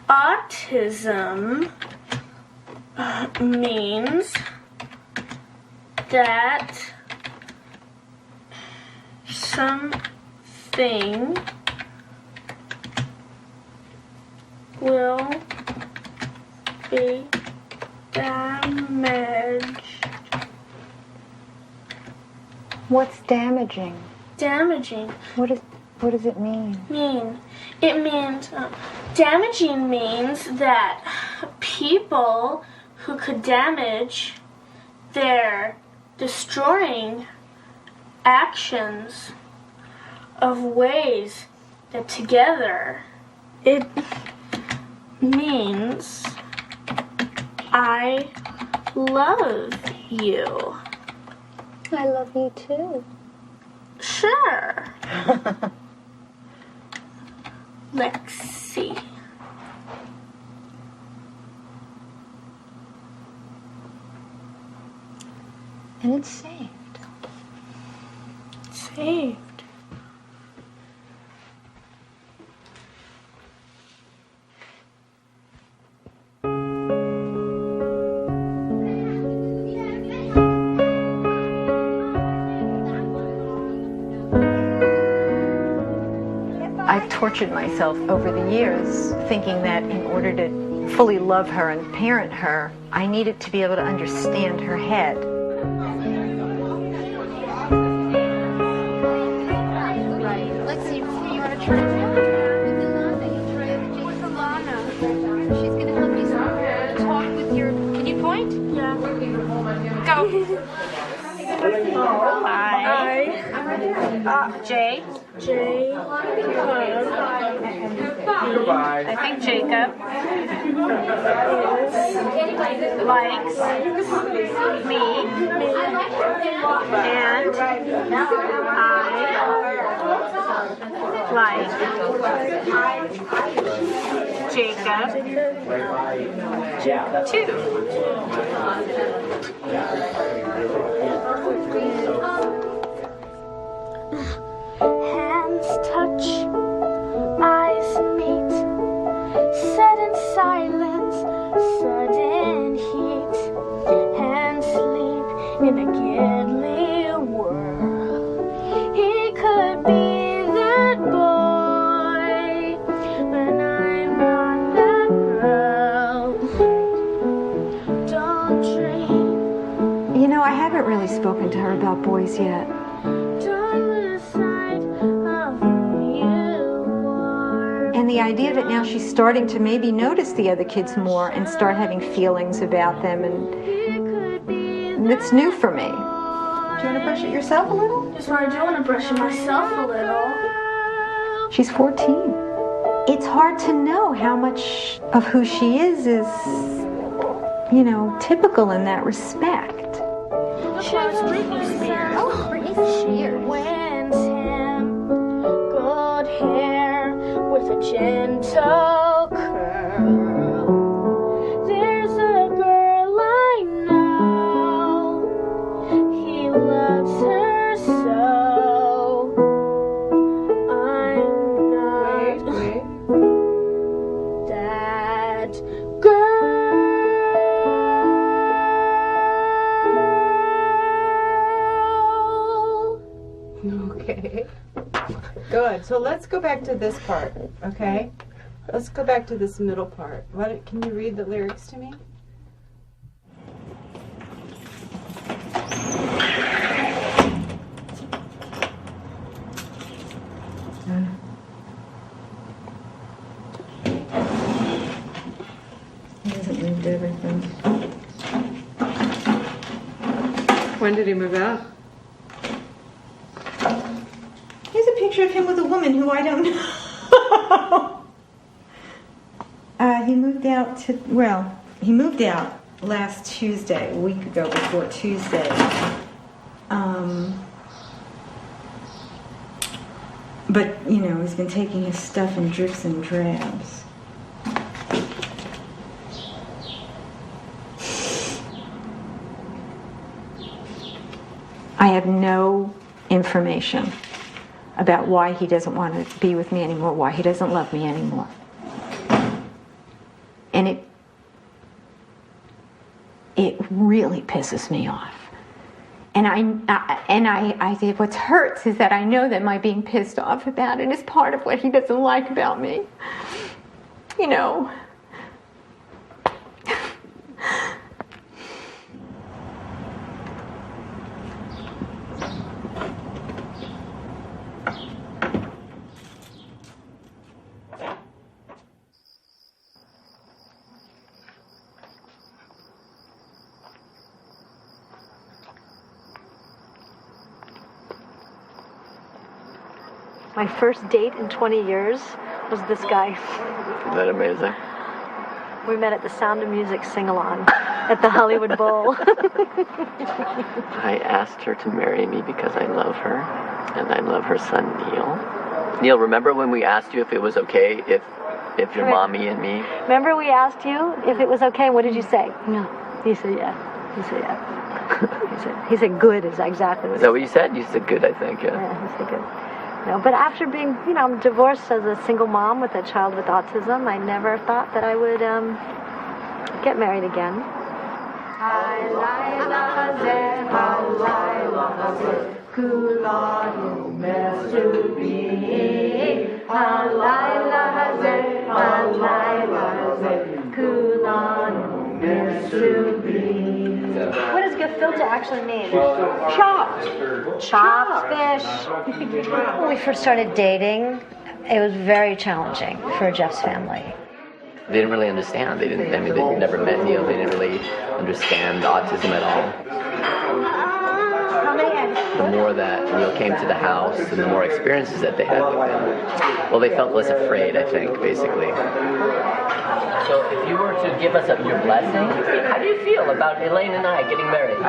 Autism means that something will be damaged. What's damaging? Damaging. What does it mean? It means damaging means that people who could damage their destroying actions of ways that together it means I love you. I love you too. Sure. Let's see. And it's saved. Saved. I've tortured myself over the years thinking that in order to fully love her and parent her, I needed to be able to understand her head. Let's see, you want to try with Ilana? You try with Ilana. She's going to help you talk with your... Can you point? Yeah. Go. Hi. J. Goodbye. I think Jacob likes me, and I like Jacob too. Hands touch, eyes meet, sudden silence, sudden heat, hands sleep in a deadly world. He could be that boy, but I'm not that girl. Don't dream. You know, I haven't really spoken to her about boys yet. And the idea that now she's starting to maybe notice the other kids more and start having feelings about them, and it's new for me. Do you want to brush it yourself a little? Yes, I do want to brush it myself a little. She's 14. It's hard to know how much of who she is, you know, typical in that respect. Gold hair with a gentle curl. There's a girl I know. He loves her so. I So let's go back to this part, okay? Let's go back to this middle part. Can you read the lyrics to me? He hasn't moved everything. When did he move out? Here's a picture of him with a woman who I don't know. He moved out last Tuesday, a week ago before Tuesday. But, he's been taking his stuff in drips and drabs. I have no information about why he doesn't want to be with me anymore, why he doesn't love me anymore. And it really pisses me off. And I think what hurts is that I know that my being pissed off about it is part of what he doesn't like about me. My first date in 20 years was this guy. Isn't that amazing? We met at the Sound of Music sing-along at the Hollywood Bowl. I asked her to marry me because I love her, and I love her son, Neil. Neil, remember when we asked you if it was okay if your mommy and me... Remember we asked you if it was okay? What did you say? No. He said yes. He said yes. he said good is exactly what Is that what you said? You said good, I think, yeah. Yeah, he said good. But after being, divorced as a single mom with a child with autism, I never thought that I would get married again. What does gefilte actually mean? Chopped fish. When we first started dating, it was very challenging for Jeff's family. They didn't really understand. They never met Neil. They didn't really understand autism at all. The more that Neil came to the house and the more experiences that they had with him, well, they felt less afraid, I think, basically. So if you were to give us your blessing, how do you feel about Elaine and I getting married? I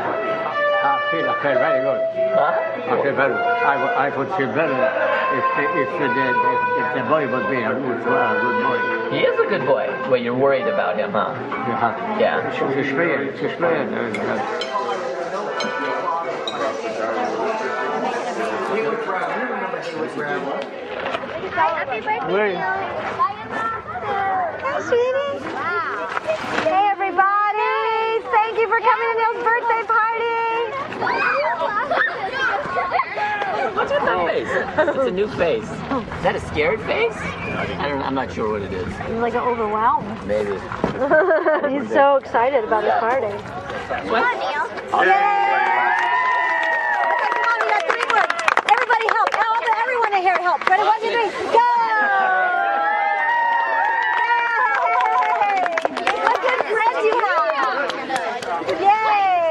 feel very good. Huh? I feel very good. I would feel better if the boy would be a good boy. He is a good boy. Well, you're worried about him, huh? Yeah. She's playing. Happy birthday, Hi, sweetie. Hey, everybody. Thank you for coming to Neil's birthday party. What's with that face? It's a new face. Is that a scared face? I'm not sure what it is. Like overwhelmed. Maybe. He's so excited about his party. Come on, Neil. Everybody help. Everyone here help. Ready? 1, 2, 3, go! What good friends you have! Yay!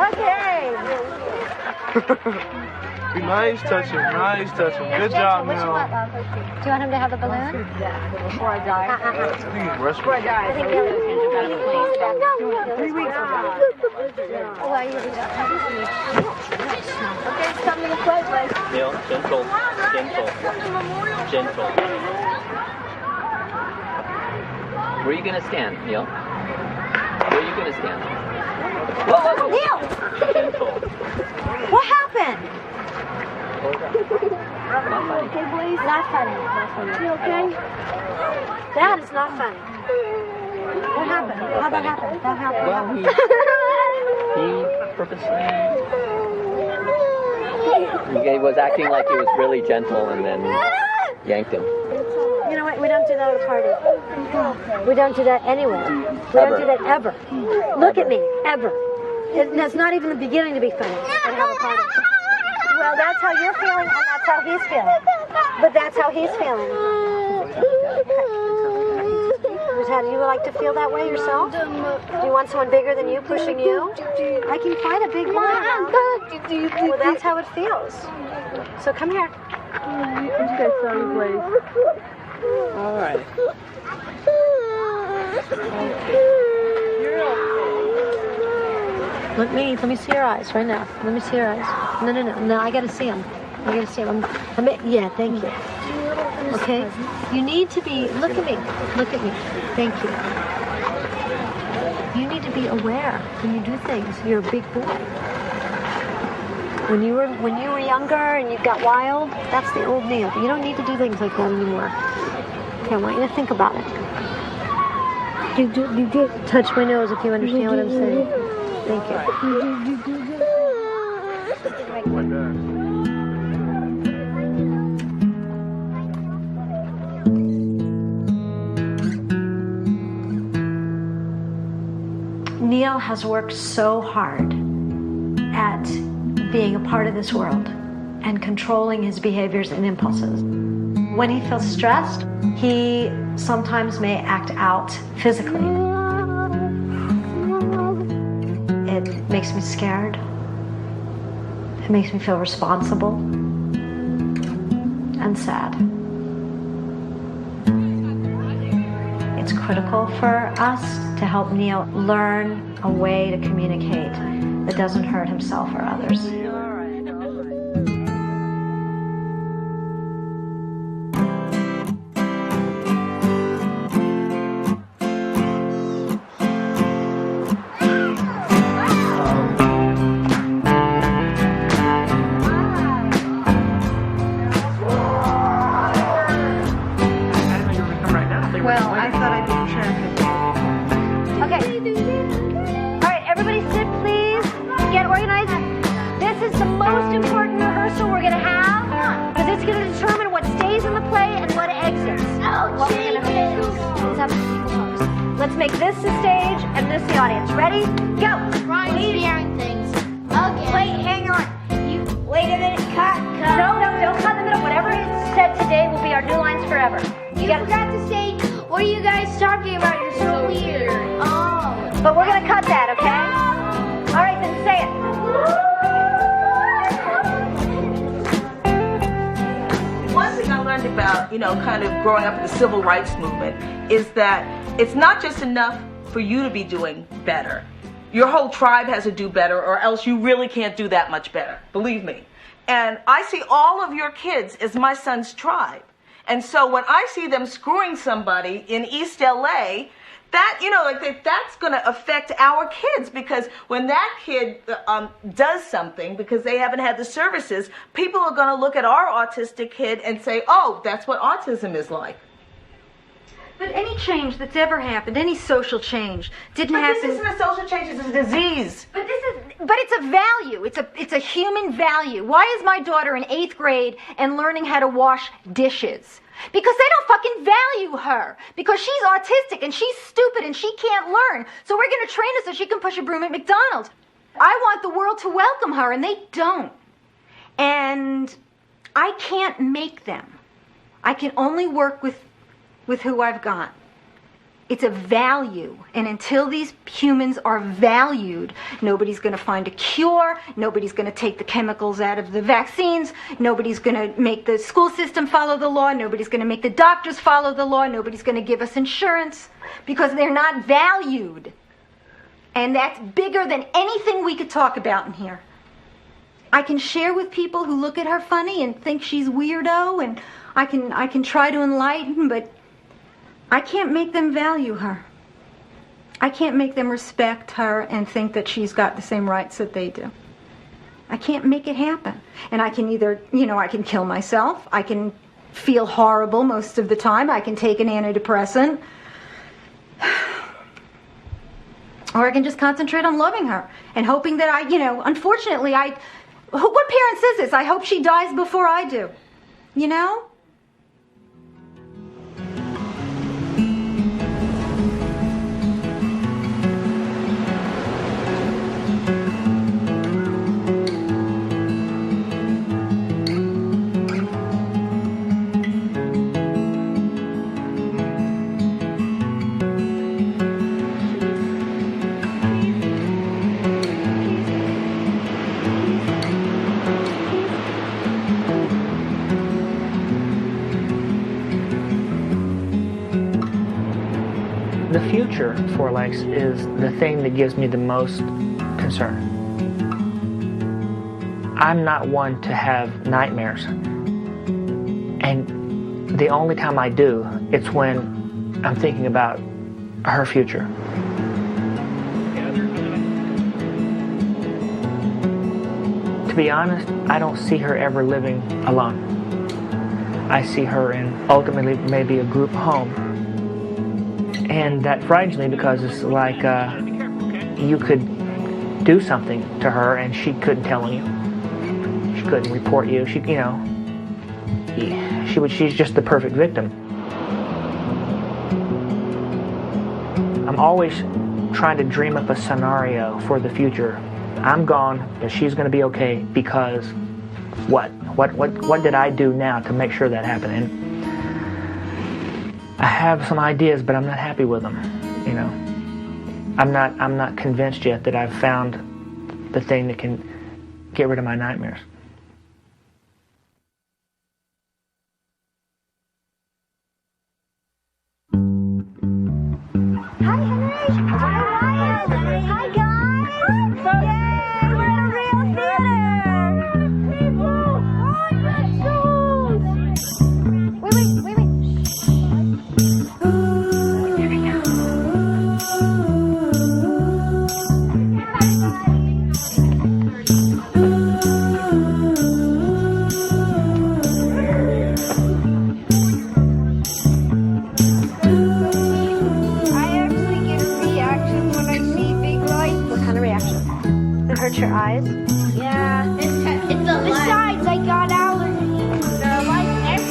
Okay. Nice touching. Good job, Neil. Do you want him to have the balloon? Before I die. Before I die. I think 3 weeks. Okay, it's coming to play, Mike. Neil, gentle. Where are you going to stand, Neil? Where are you going to stand? Whoa. Neil! Gentle. What happened? Okay, please. Not funny. You okay? That is not funny. What happened? How'd that happen? That happened. Well, he purposely... He was acting like he was really gentle and then yanked him. You know what? We don't do that at a party. We don't do that anywhere. We don't do that ever. Look at me, ever. That's not even the beginning to be funny at a party. Well, that's how you're feeling, and that's how he's feeling. But that's how he's feeling. How do you like to feel that way yourself? Do you want someone bigger than you pushing you? I can find a big one. Well, that's how it feels. So come here. Would you guys sorry, please? All right. Let me see your eyes right now. Let me see your eyes. No, I gotta see them. Yeah, thank you. Okay? You need to be, look at me. Thank you. You need to be aware when you do things. You're a big boy. When you were younger and you got wild, that's the old Neil. You don't need to do things like that anymore. Okay, I want you to think about it. You touch my nose if you understand what I'm saying. Thank you. Neil has worked so hard at being a part of this world and controlling his behaviors and impulses. When he feels stressed, he sometimes may act out physically. It makes me scared. It makes me feel responsible and sad. It's critical for us to help Neil learn a way to communicate that doesn't hurt himself or others. Well, I thought I'd be insurance. Okay. All right, everybody sit, please. Get organized. This is the most important rehearsal we're going to have because it's going to determine what stays in the play and what exits. What we're going to do. Let's make this the stage and this the audience. Ready? Go. Ryan's hearing things. Okay. Wait, hang on. Wait a minute. Cut. No, don't cut in the middle. Whatever is said today will be our new lines forever. You forgot to say, what are you guys talking about? You're so weird. Oh. But we're going to cut that, okay? All right, then say it. One thing I learned about, kind of growing up in the civil rights movement is that it's not just enough for you to be doing better. Your whole tribe has to do better, or else you really can't do that much better. Believe me. And I see all of your kids as my son's tribe. And so when I see them screwing somebody in East LA, that's going to affect our kids, because when that kid does something because they haven't had the services, people are going to look at our autistic kid and say, oh, that's what autism is like. But any change that's ever happened, any social change, didn't happen. This isn't a social change; it's a disease. But it's a value. It's a human value. Why is my daughter in 8th grade and learning how to wash dishes? Because they don't fucking value her. Because she's autistic and she's stupid and she can't learn. So we're going to train her so she can push a broom at McDonald's. I want the world to welcome her, and they don't. And I can't make them. I can only work with who I've got. It's a value, and until these humans are valued, nobody's going to find a cure, nobody's going to take the chemicals out of the vaccines, nobody's going to make the school system follow the law, nobody's going to make the doctors follow the law, nobody's going to give us insurance, because they're not valued. And that's bigger than anything we could talk about in here. I can share with people who look at her funny and think she's weirdo, and I can try to enlighten, but I can't make them value her. I can't make them respect her and think that she's got the same rights that they do. I can't make it happen. And I can either, I can kill myself. I can feel horrible most of the time. I can take an antidepressant. Or I can just concentrate on loving her and hoping that unfortunately, What parents is this? I hope she dies before I do. You know? The future for Lex is the thing that gives me the most concern. I'm not one to have nightmares. And the only time I do, it's when I'm thinking about her future. To be honest, I don't see her ever living alone. I see her in ultimately maybe a group home. And that frightens me because it's like you could do something to her and she couldn't tell you. She couldn't report you. She's just the perfect victim. I'm always trying to dream up a scenario for the future. I'm gone, but she's going to be okay because what? What did I do now to make sure that happened? And I have some ideas, but I'm not happy with them. You know, I'm not convinced yet that I've found the thing that can get rid of my nightmares. Hi, Henry. Hi, Ryan. Hi, guys. Yay, we're in a real theater. People, wait. Hurt your eyes? Yeah, it's a lot. Besides, I got allergies. There are lights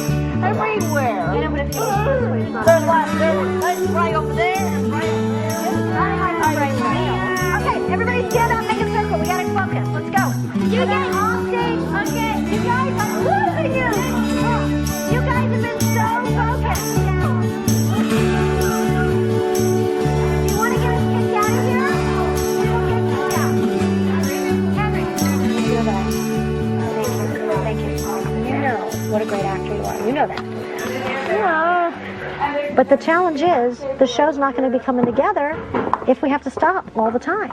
everywhere. I know, but if you look this way, it's not. There's lights right over there and right over there. Okay, everybody stand up, make a circle. We gotta focus. Let's go. You guys all stay. Okay, you guys, I'm losing you. You guys have been so focused. You want to get us kicked out of here? We will get kicked out. Thank you. You know what a great actor you are. You know that. Yeah. But the challenge is, the show's not going to be coming together if we have to stop all the time.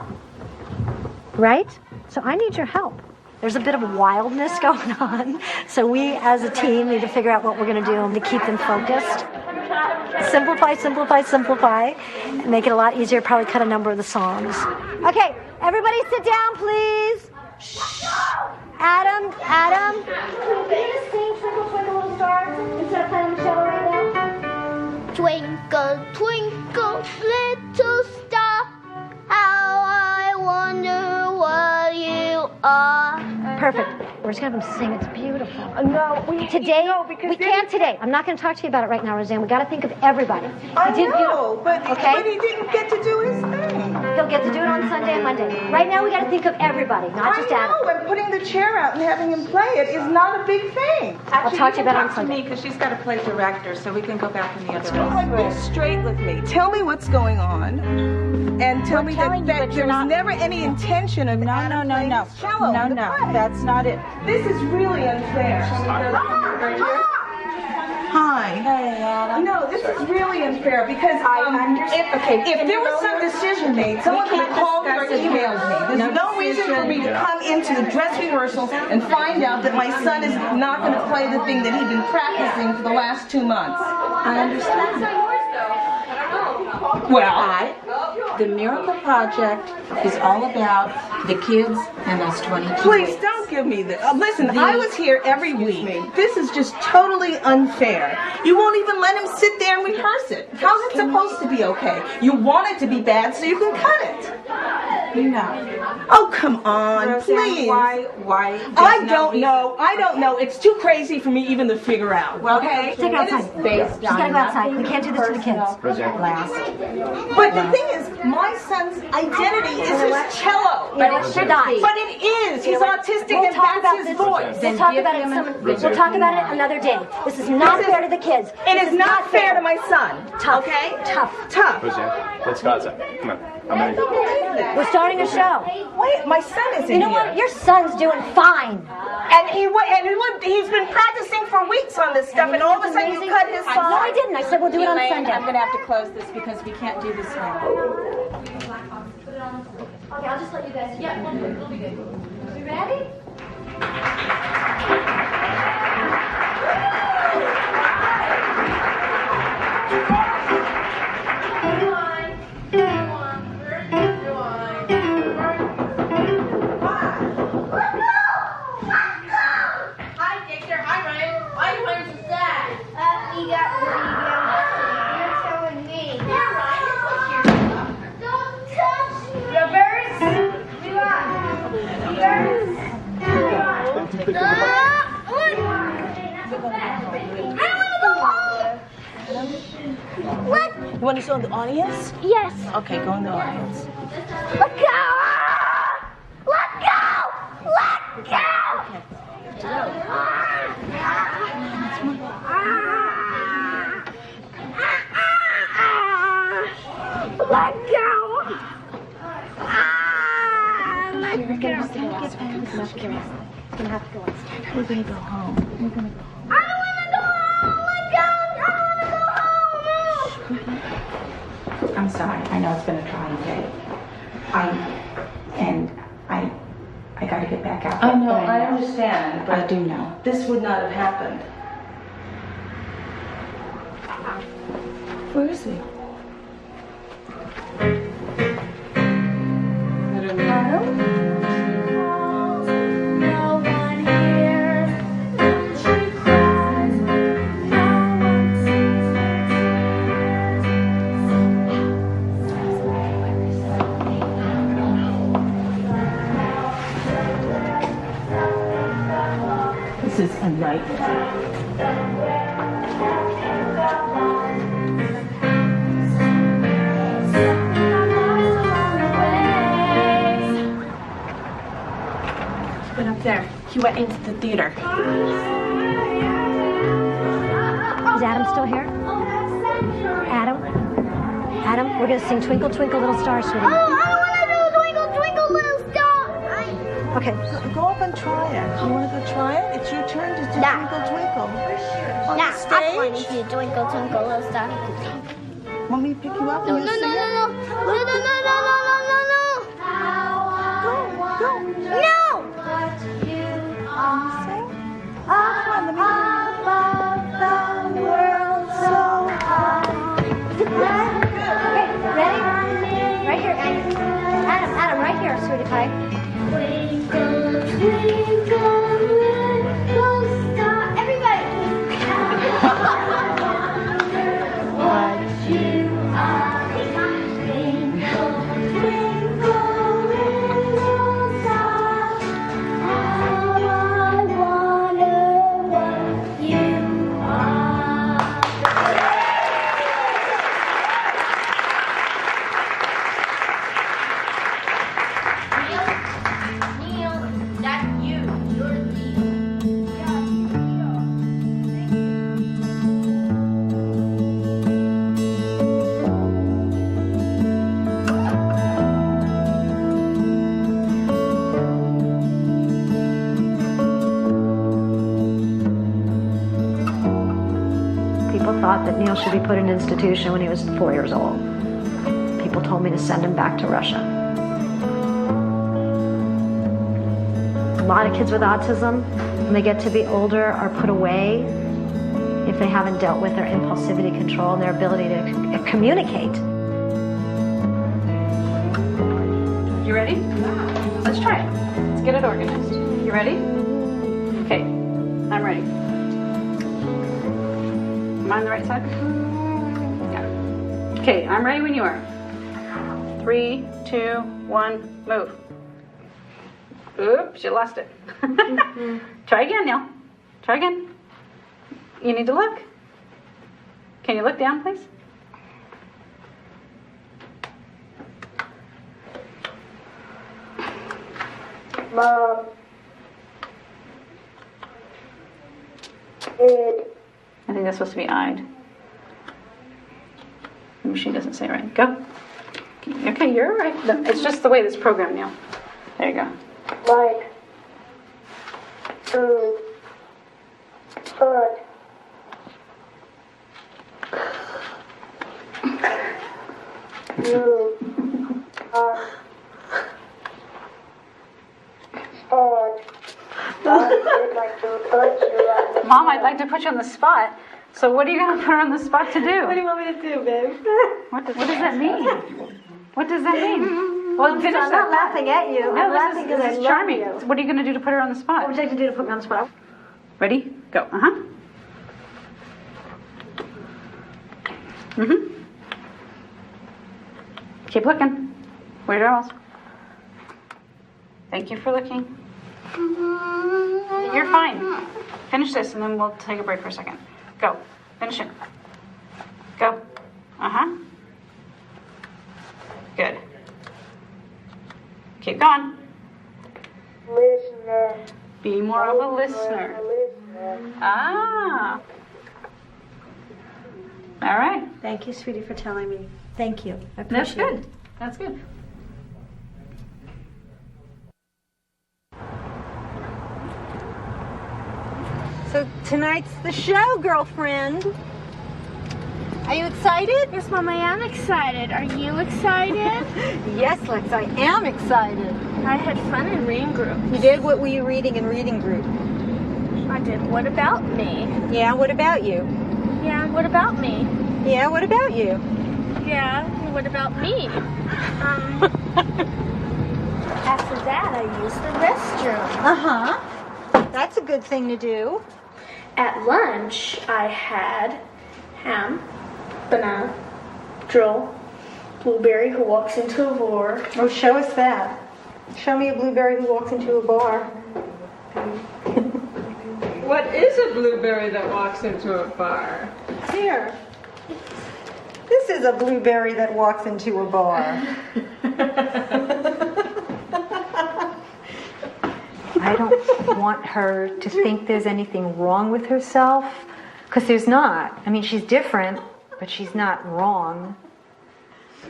Right? So I need your help. There's a bit of wildness going on. So we, as a team, need to figure out what we're going to do to keep them focused. Simplify. Make it a lot easier. Probably cut a number of the songs. Okay, everybody sit down, please. Shh. Adam. Can you just sing Twinkle, Twinkle, Little Star instead of playing the cello right now? Twinkle, twinkle, little star, how I wonder what you are. Perfect. We're just going to have them sing. It's beautiful. No, we can't today. I'm not going to talk to you about it right now, Roseanne. We got to think of everybody. I know, but he didn't get to do his thing. He'll get to do it on Sunday and Monday. Right now, we got to think of everybody, not just Adam. I know, and putting the chair out and having him play it is not a big thing. I'll talk to you about it on Sunday. Because she's got to play director, so we can go back in the other room. Be straight with me. Tell me what's going on, and tell me that there was never any intention of Adam playing cello. No, that's not it. This is really unfair. Hi. Hey, Adam. No, this is really unfair because if there was some decision made, someone could have called me or emailed me. There's no reason for me to come into the dress rehearsal and find out that my son is not going to play the thing that he's been practicing for the last 2 months. I understand. Well, the Miracle Project is all about the kids and us 22. Please don't give me this. Listen, I was here every week. This is just totally unfair. You won't even let him sit there and rehearse it. How's it supposed to be be okay. You want it to be bad so you can cut it. No. Oh, come on, Roseanne, please. Why? I don't know. It's too crazy for me even to figure out. Well, okay? Take her outside. She's gotta go outside. We can't do this to the kids. But the thing is, my son's identity is his cello. But it should not be. But it is. He's autistic and that's his voice. We'll talk about it another day. This is not fair to the kids. It is not fair to my son. Tough. Okay? Tough. Roseanne, let's go outside. Come on. I don't believe that. We're starting a show. Wait, my son is in here. You know what? Your son's doing fine. And he's been practicing for weeks on this stuff, and all of a sudden you cut his song. No, I didn't. I said we'll do it on Sunday. I'm going to have to close this because we can't do this now. Okay, I'll just let you guys. Yeah, we'll be good. You ready? You want to show the audience? Yes. Okay, go in the audience. Let go! Let go! Let go! Let go! Let go! It's gonna have to go upstairs. We're going to go home. We're going to go home. I don't want to go home! Let go! I want to go home! I'm sorry. I know it's been a trying day. I got to get back out there. I know, I understand, but I do know. this would not have happened. Where is he? This is a nightmare. Went up there. He went into the theater. Is Adam still here? Adam? Adam, we're gonna sing Twinkle Twinkle Little Star, sweetie. Oh, I want to do Twinkle Twinkle Little Star. Okay. Go up and try it. You want to go try it? It's your turn to do Twinkle Twinkle. On Nah, the I'm stage? going to do Twinkle Twinkle Little Star. Want me to pick you up? No, and no, you no, sing no, it? no. No, no, no, no, no, no, no. Go. No! Ready? Right here, Adam, right here, sweetie pie. Twinkle, twinkle, little star. Everybody. What you are. Twinkle, twinkle, little star. How I wonder what you are. Neil, that's you. You're Neil. People thought that Neil should be put in an institution when he was 4 years old. People told me to send him back to Russia. A lot of kids with autism, when they get to be older, are put away if they haven't dealt with their impulsivity control and their ability to communicate. You ready? Let's try it. Let's get it organized. You ready? Okay, I'm ready. Am I on the right side? Yeah. Okay, I'm ready when you are. 3, 2, 1, move. Oops, you lost it. Try again, Neil. Try again. You need to look. Can you look down, please? Mom. I think that's supposed to be eyed. The machine doesn't say it right. Go. Okay, you're right. It's just the way this program, Neil. There you go. Like. Foot. You. Mom, I'd like to put you on the spot. So what are you going to put her on the spot to do? What do you want me to do, babe? What does that mean? What does that mean? Well, finish I'm not laughing at you. No, I'm laughing because I this is love charming. you. What are you going to do to put her on the spot? What would you like to do to put me on the spot? Ready? Go. Uh-huh. Mm-hmm. Keep looking. Weird girls. Thank you for looking. You're fine. Finish this and then we'll take a break for a second. Go. Finish it. Go. Uh-huh. Good. Keep going. Listener. Be more of a listener. Ah. All right. Thank you, sweetie, for telling me. Thank you. I That's appreciate good. That's good. So tonight's the show, girlfriend. Are you excited? Yes, Mom, I am excited. Are you excited? Yes, Lex, I am excited. I had fun in reading group. You did? What were you reading in reading group? I did What About Me? Yeah, what about you? Yeah, what about me? Yeah, what about you? Yeah, what about me? After that, I used the restroom. Uh-huh. That's a good thing to do. At lunch, I had ham, banana, drill, blueberry who walks into a bar. Oh, show us that. Show me a blueberry who walks into a bar. What is a blueberry that walks into a bar? Here. This is a blueberry that walks into a bar. I don't want her to think there's anything wrong with herself, because there's not. I mean, she's different, but she's not wrong.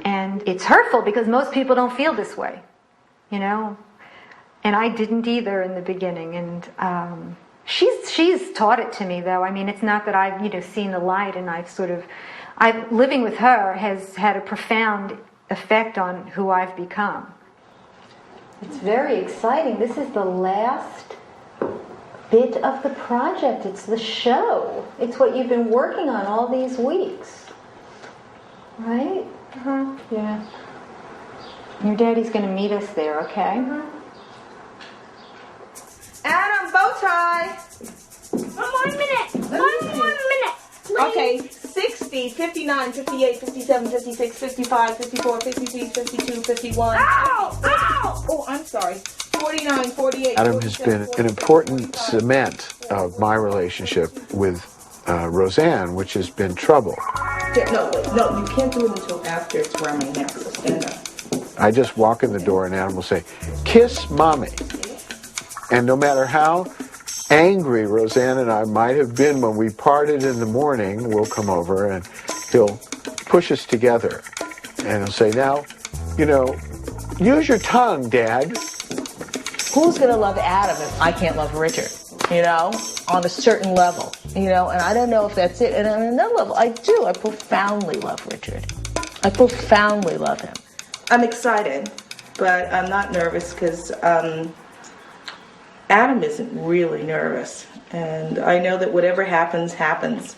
And it's hurtful because most people don't feel this way, you know? And I didn't either in the beginning. And she's taught it to me, though. I mean, it's not that I've, seen the light and living with her has had a profound effect on who I've become. It's very exciting. This is the last bit of the project. It's the show. It's what you've been working on all these weeks. Right? Uh-huh. Yeah. Your daddy's going to meet us there, okay? Adam, bow tie. One more minute. One more minute. Please. Okay, 60, 59, 58, 57, 56, 55, 54, 53, 52, 51. Ow! Ow! Oh, I'm sorry. 49, 48. Adam has been an important cement of my relationship with Roseanne, which has been trouble. No, you can't do it until after it's around my neck, so stand up. I just walk in the door and Adam will say, "Kiss mommy." And no matter how angry Roseanne and I might have been when we parted in the morning, we'll come over and he'll push us together. And he'll say, "Now, use your tongue, Dad." Who's going to love Adam if I can't love Richard? On a certain level, and I don't know if that's it. And on another level, I do. I profoundly love Richard. I profoundly love him. I'm excited, but I'm not nervous because Adam isn't really nervous. And I know that whatever happens, happens.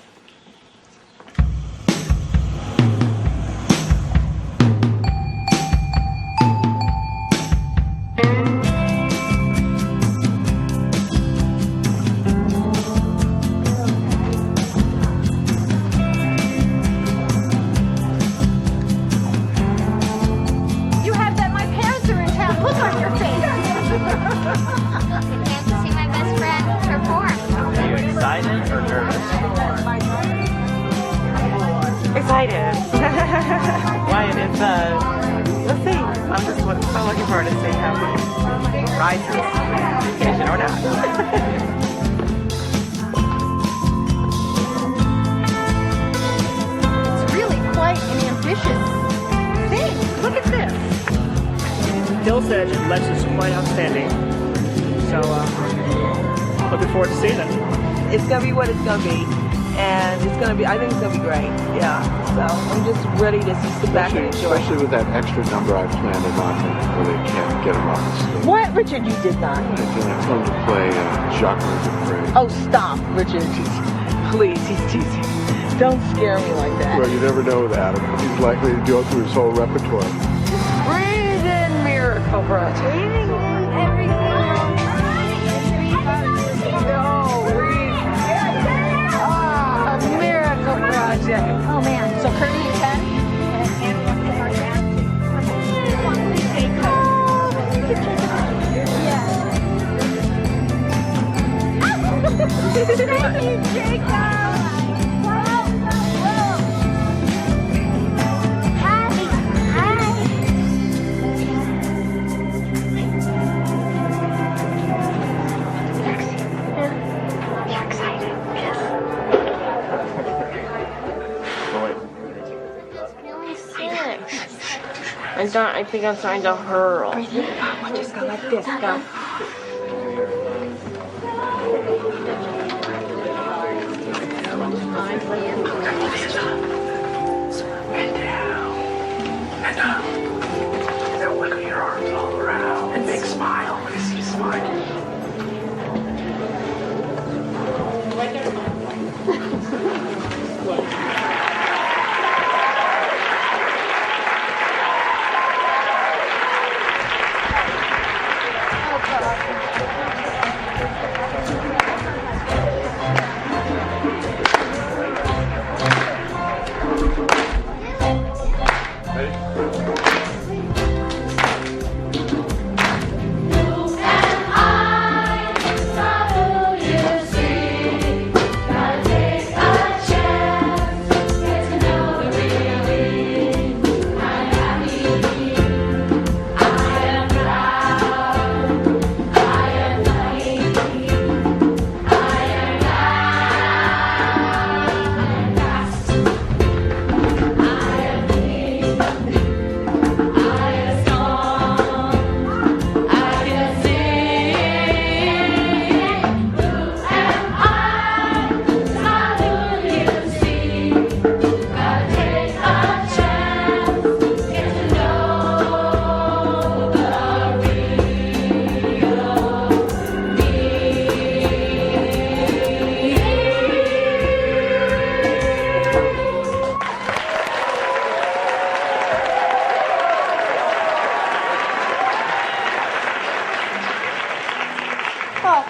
excited. Wyatt is, let's see. I'm just so looking forward to seeing how he rises, vision or not. It's really quite an ambitious thing. Look at this. Bill said Les is quite outstanding. So, looking forward to seeing it. It's going to be what it's going to be. And it's going to be, I think it's going to be great. Yeah. So I'm just ready to sit back and enjoy. Especially with that extra number I planned him on where they can't get him off the stage. What, Richard, you did not? I told him to play Jacques Afraid. Oh, stop, Richard. Please, he's teasing. Don't scare me like that. Well, you never know that. He's likely to go through his whole repertoire. Breathe in, Miracle Project. Breathing in everything. Miracle Project. Oh man. So Curly, you can? Thank you, Jacob. I think I'm starting to hurl. Just go like this. Go. And down. And up. And then wiggle your arms all around. And big smile. Let me see you smile.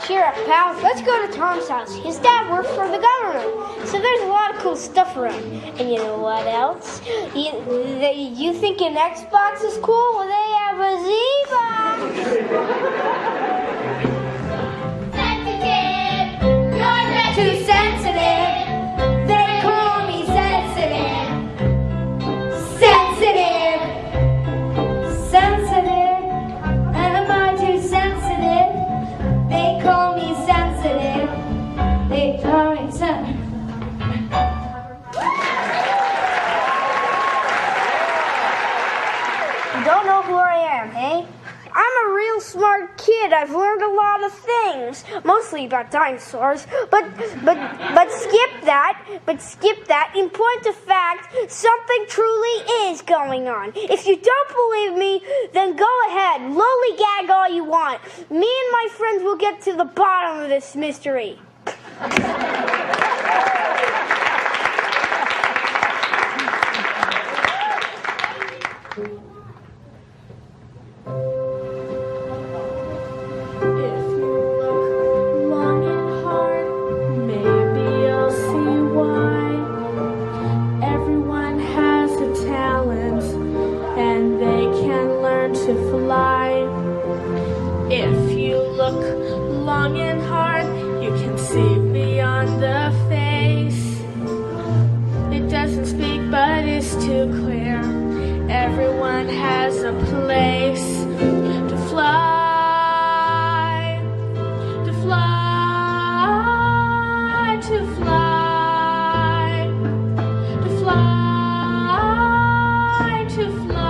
Cheer up, pals. Let's go to Tom's house. His dad works for the government, so there's a lot of cool stuff around. And you know what else? You think an Xbox is cool? Well, they have a Z-Box. Sensitive. You're too sensitive. They call me sensitive. Sensitive. Sensitive. Am I too sensitive? They call me sensitive. They call me sensitive. You don't know who I am, hey? I'm a real smart kid. I've learned a lot of things, mostly about dinosaurs. But skip that. In point of fact, something truly is going on. If you don't believe me, then go ahead, lollygag all you want. Me and my friends will get to the bottom of this mystery. If you look long and hard, you can see beyond the face. It doesn't speak, but to clear. Everyone has a place to fly, to fly, to fly, to fly, to fly.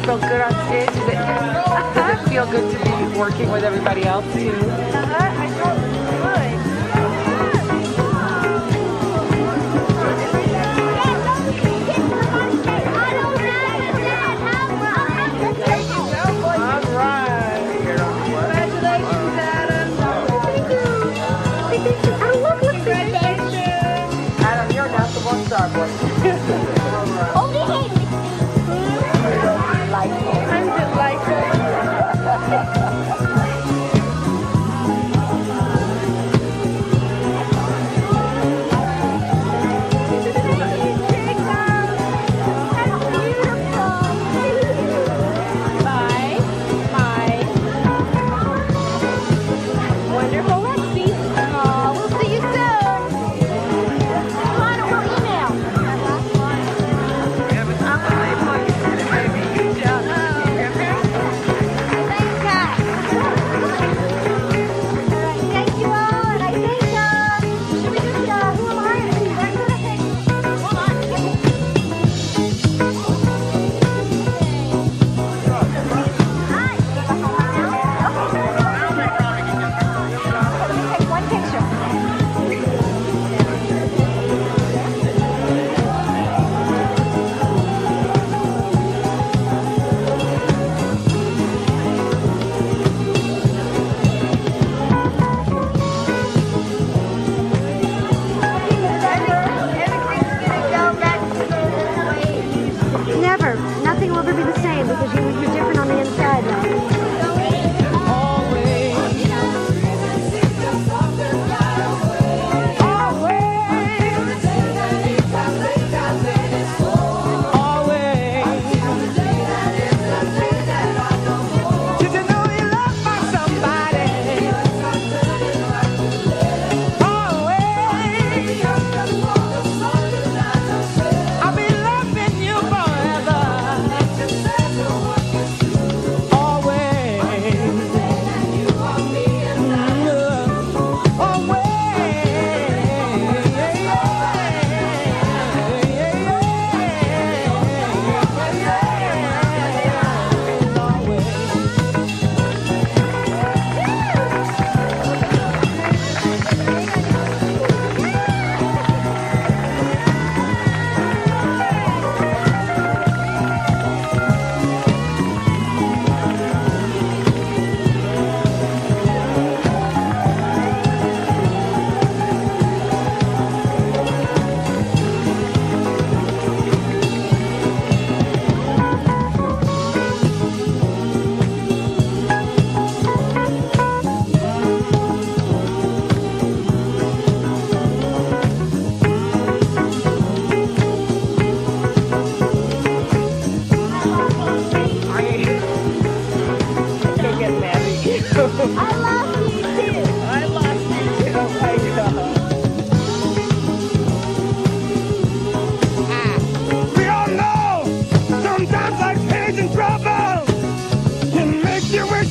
Felt good on stage. Does it feel good to be working with everybody else too? I felt good. Adam, you're not the one star boy. I'm delightful.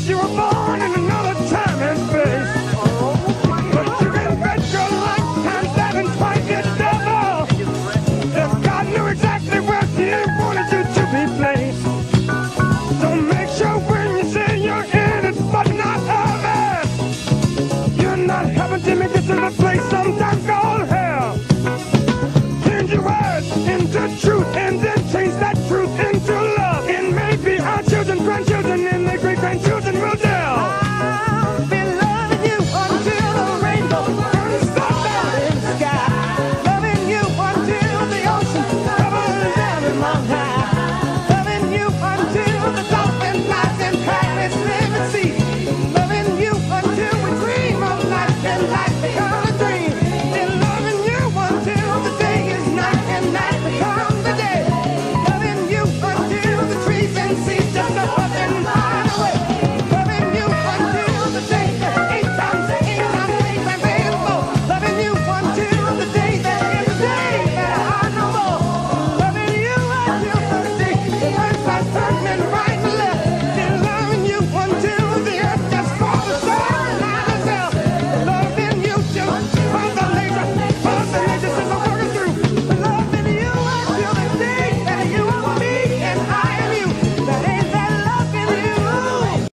wish you were born.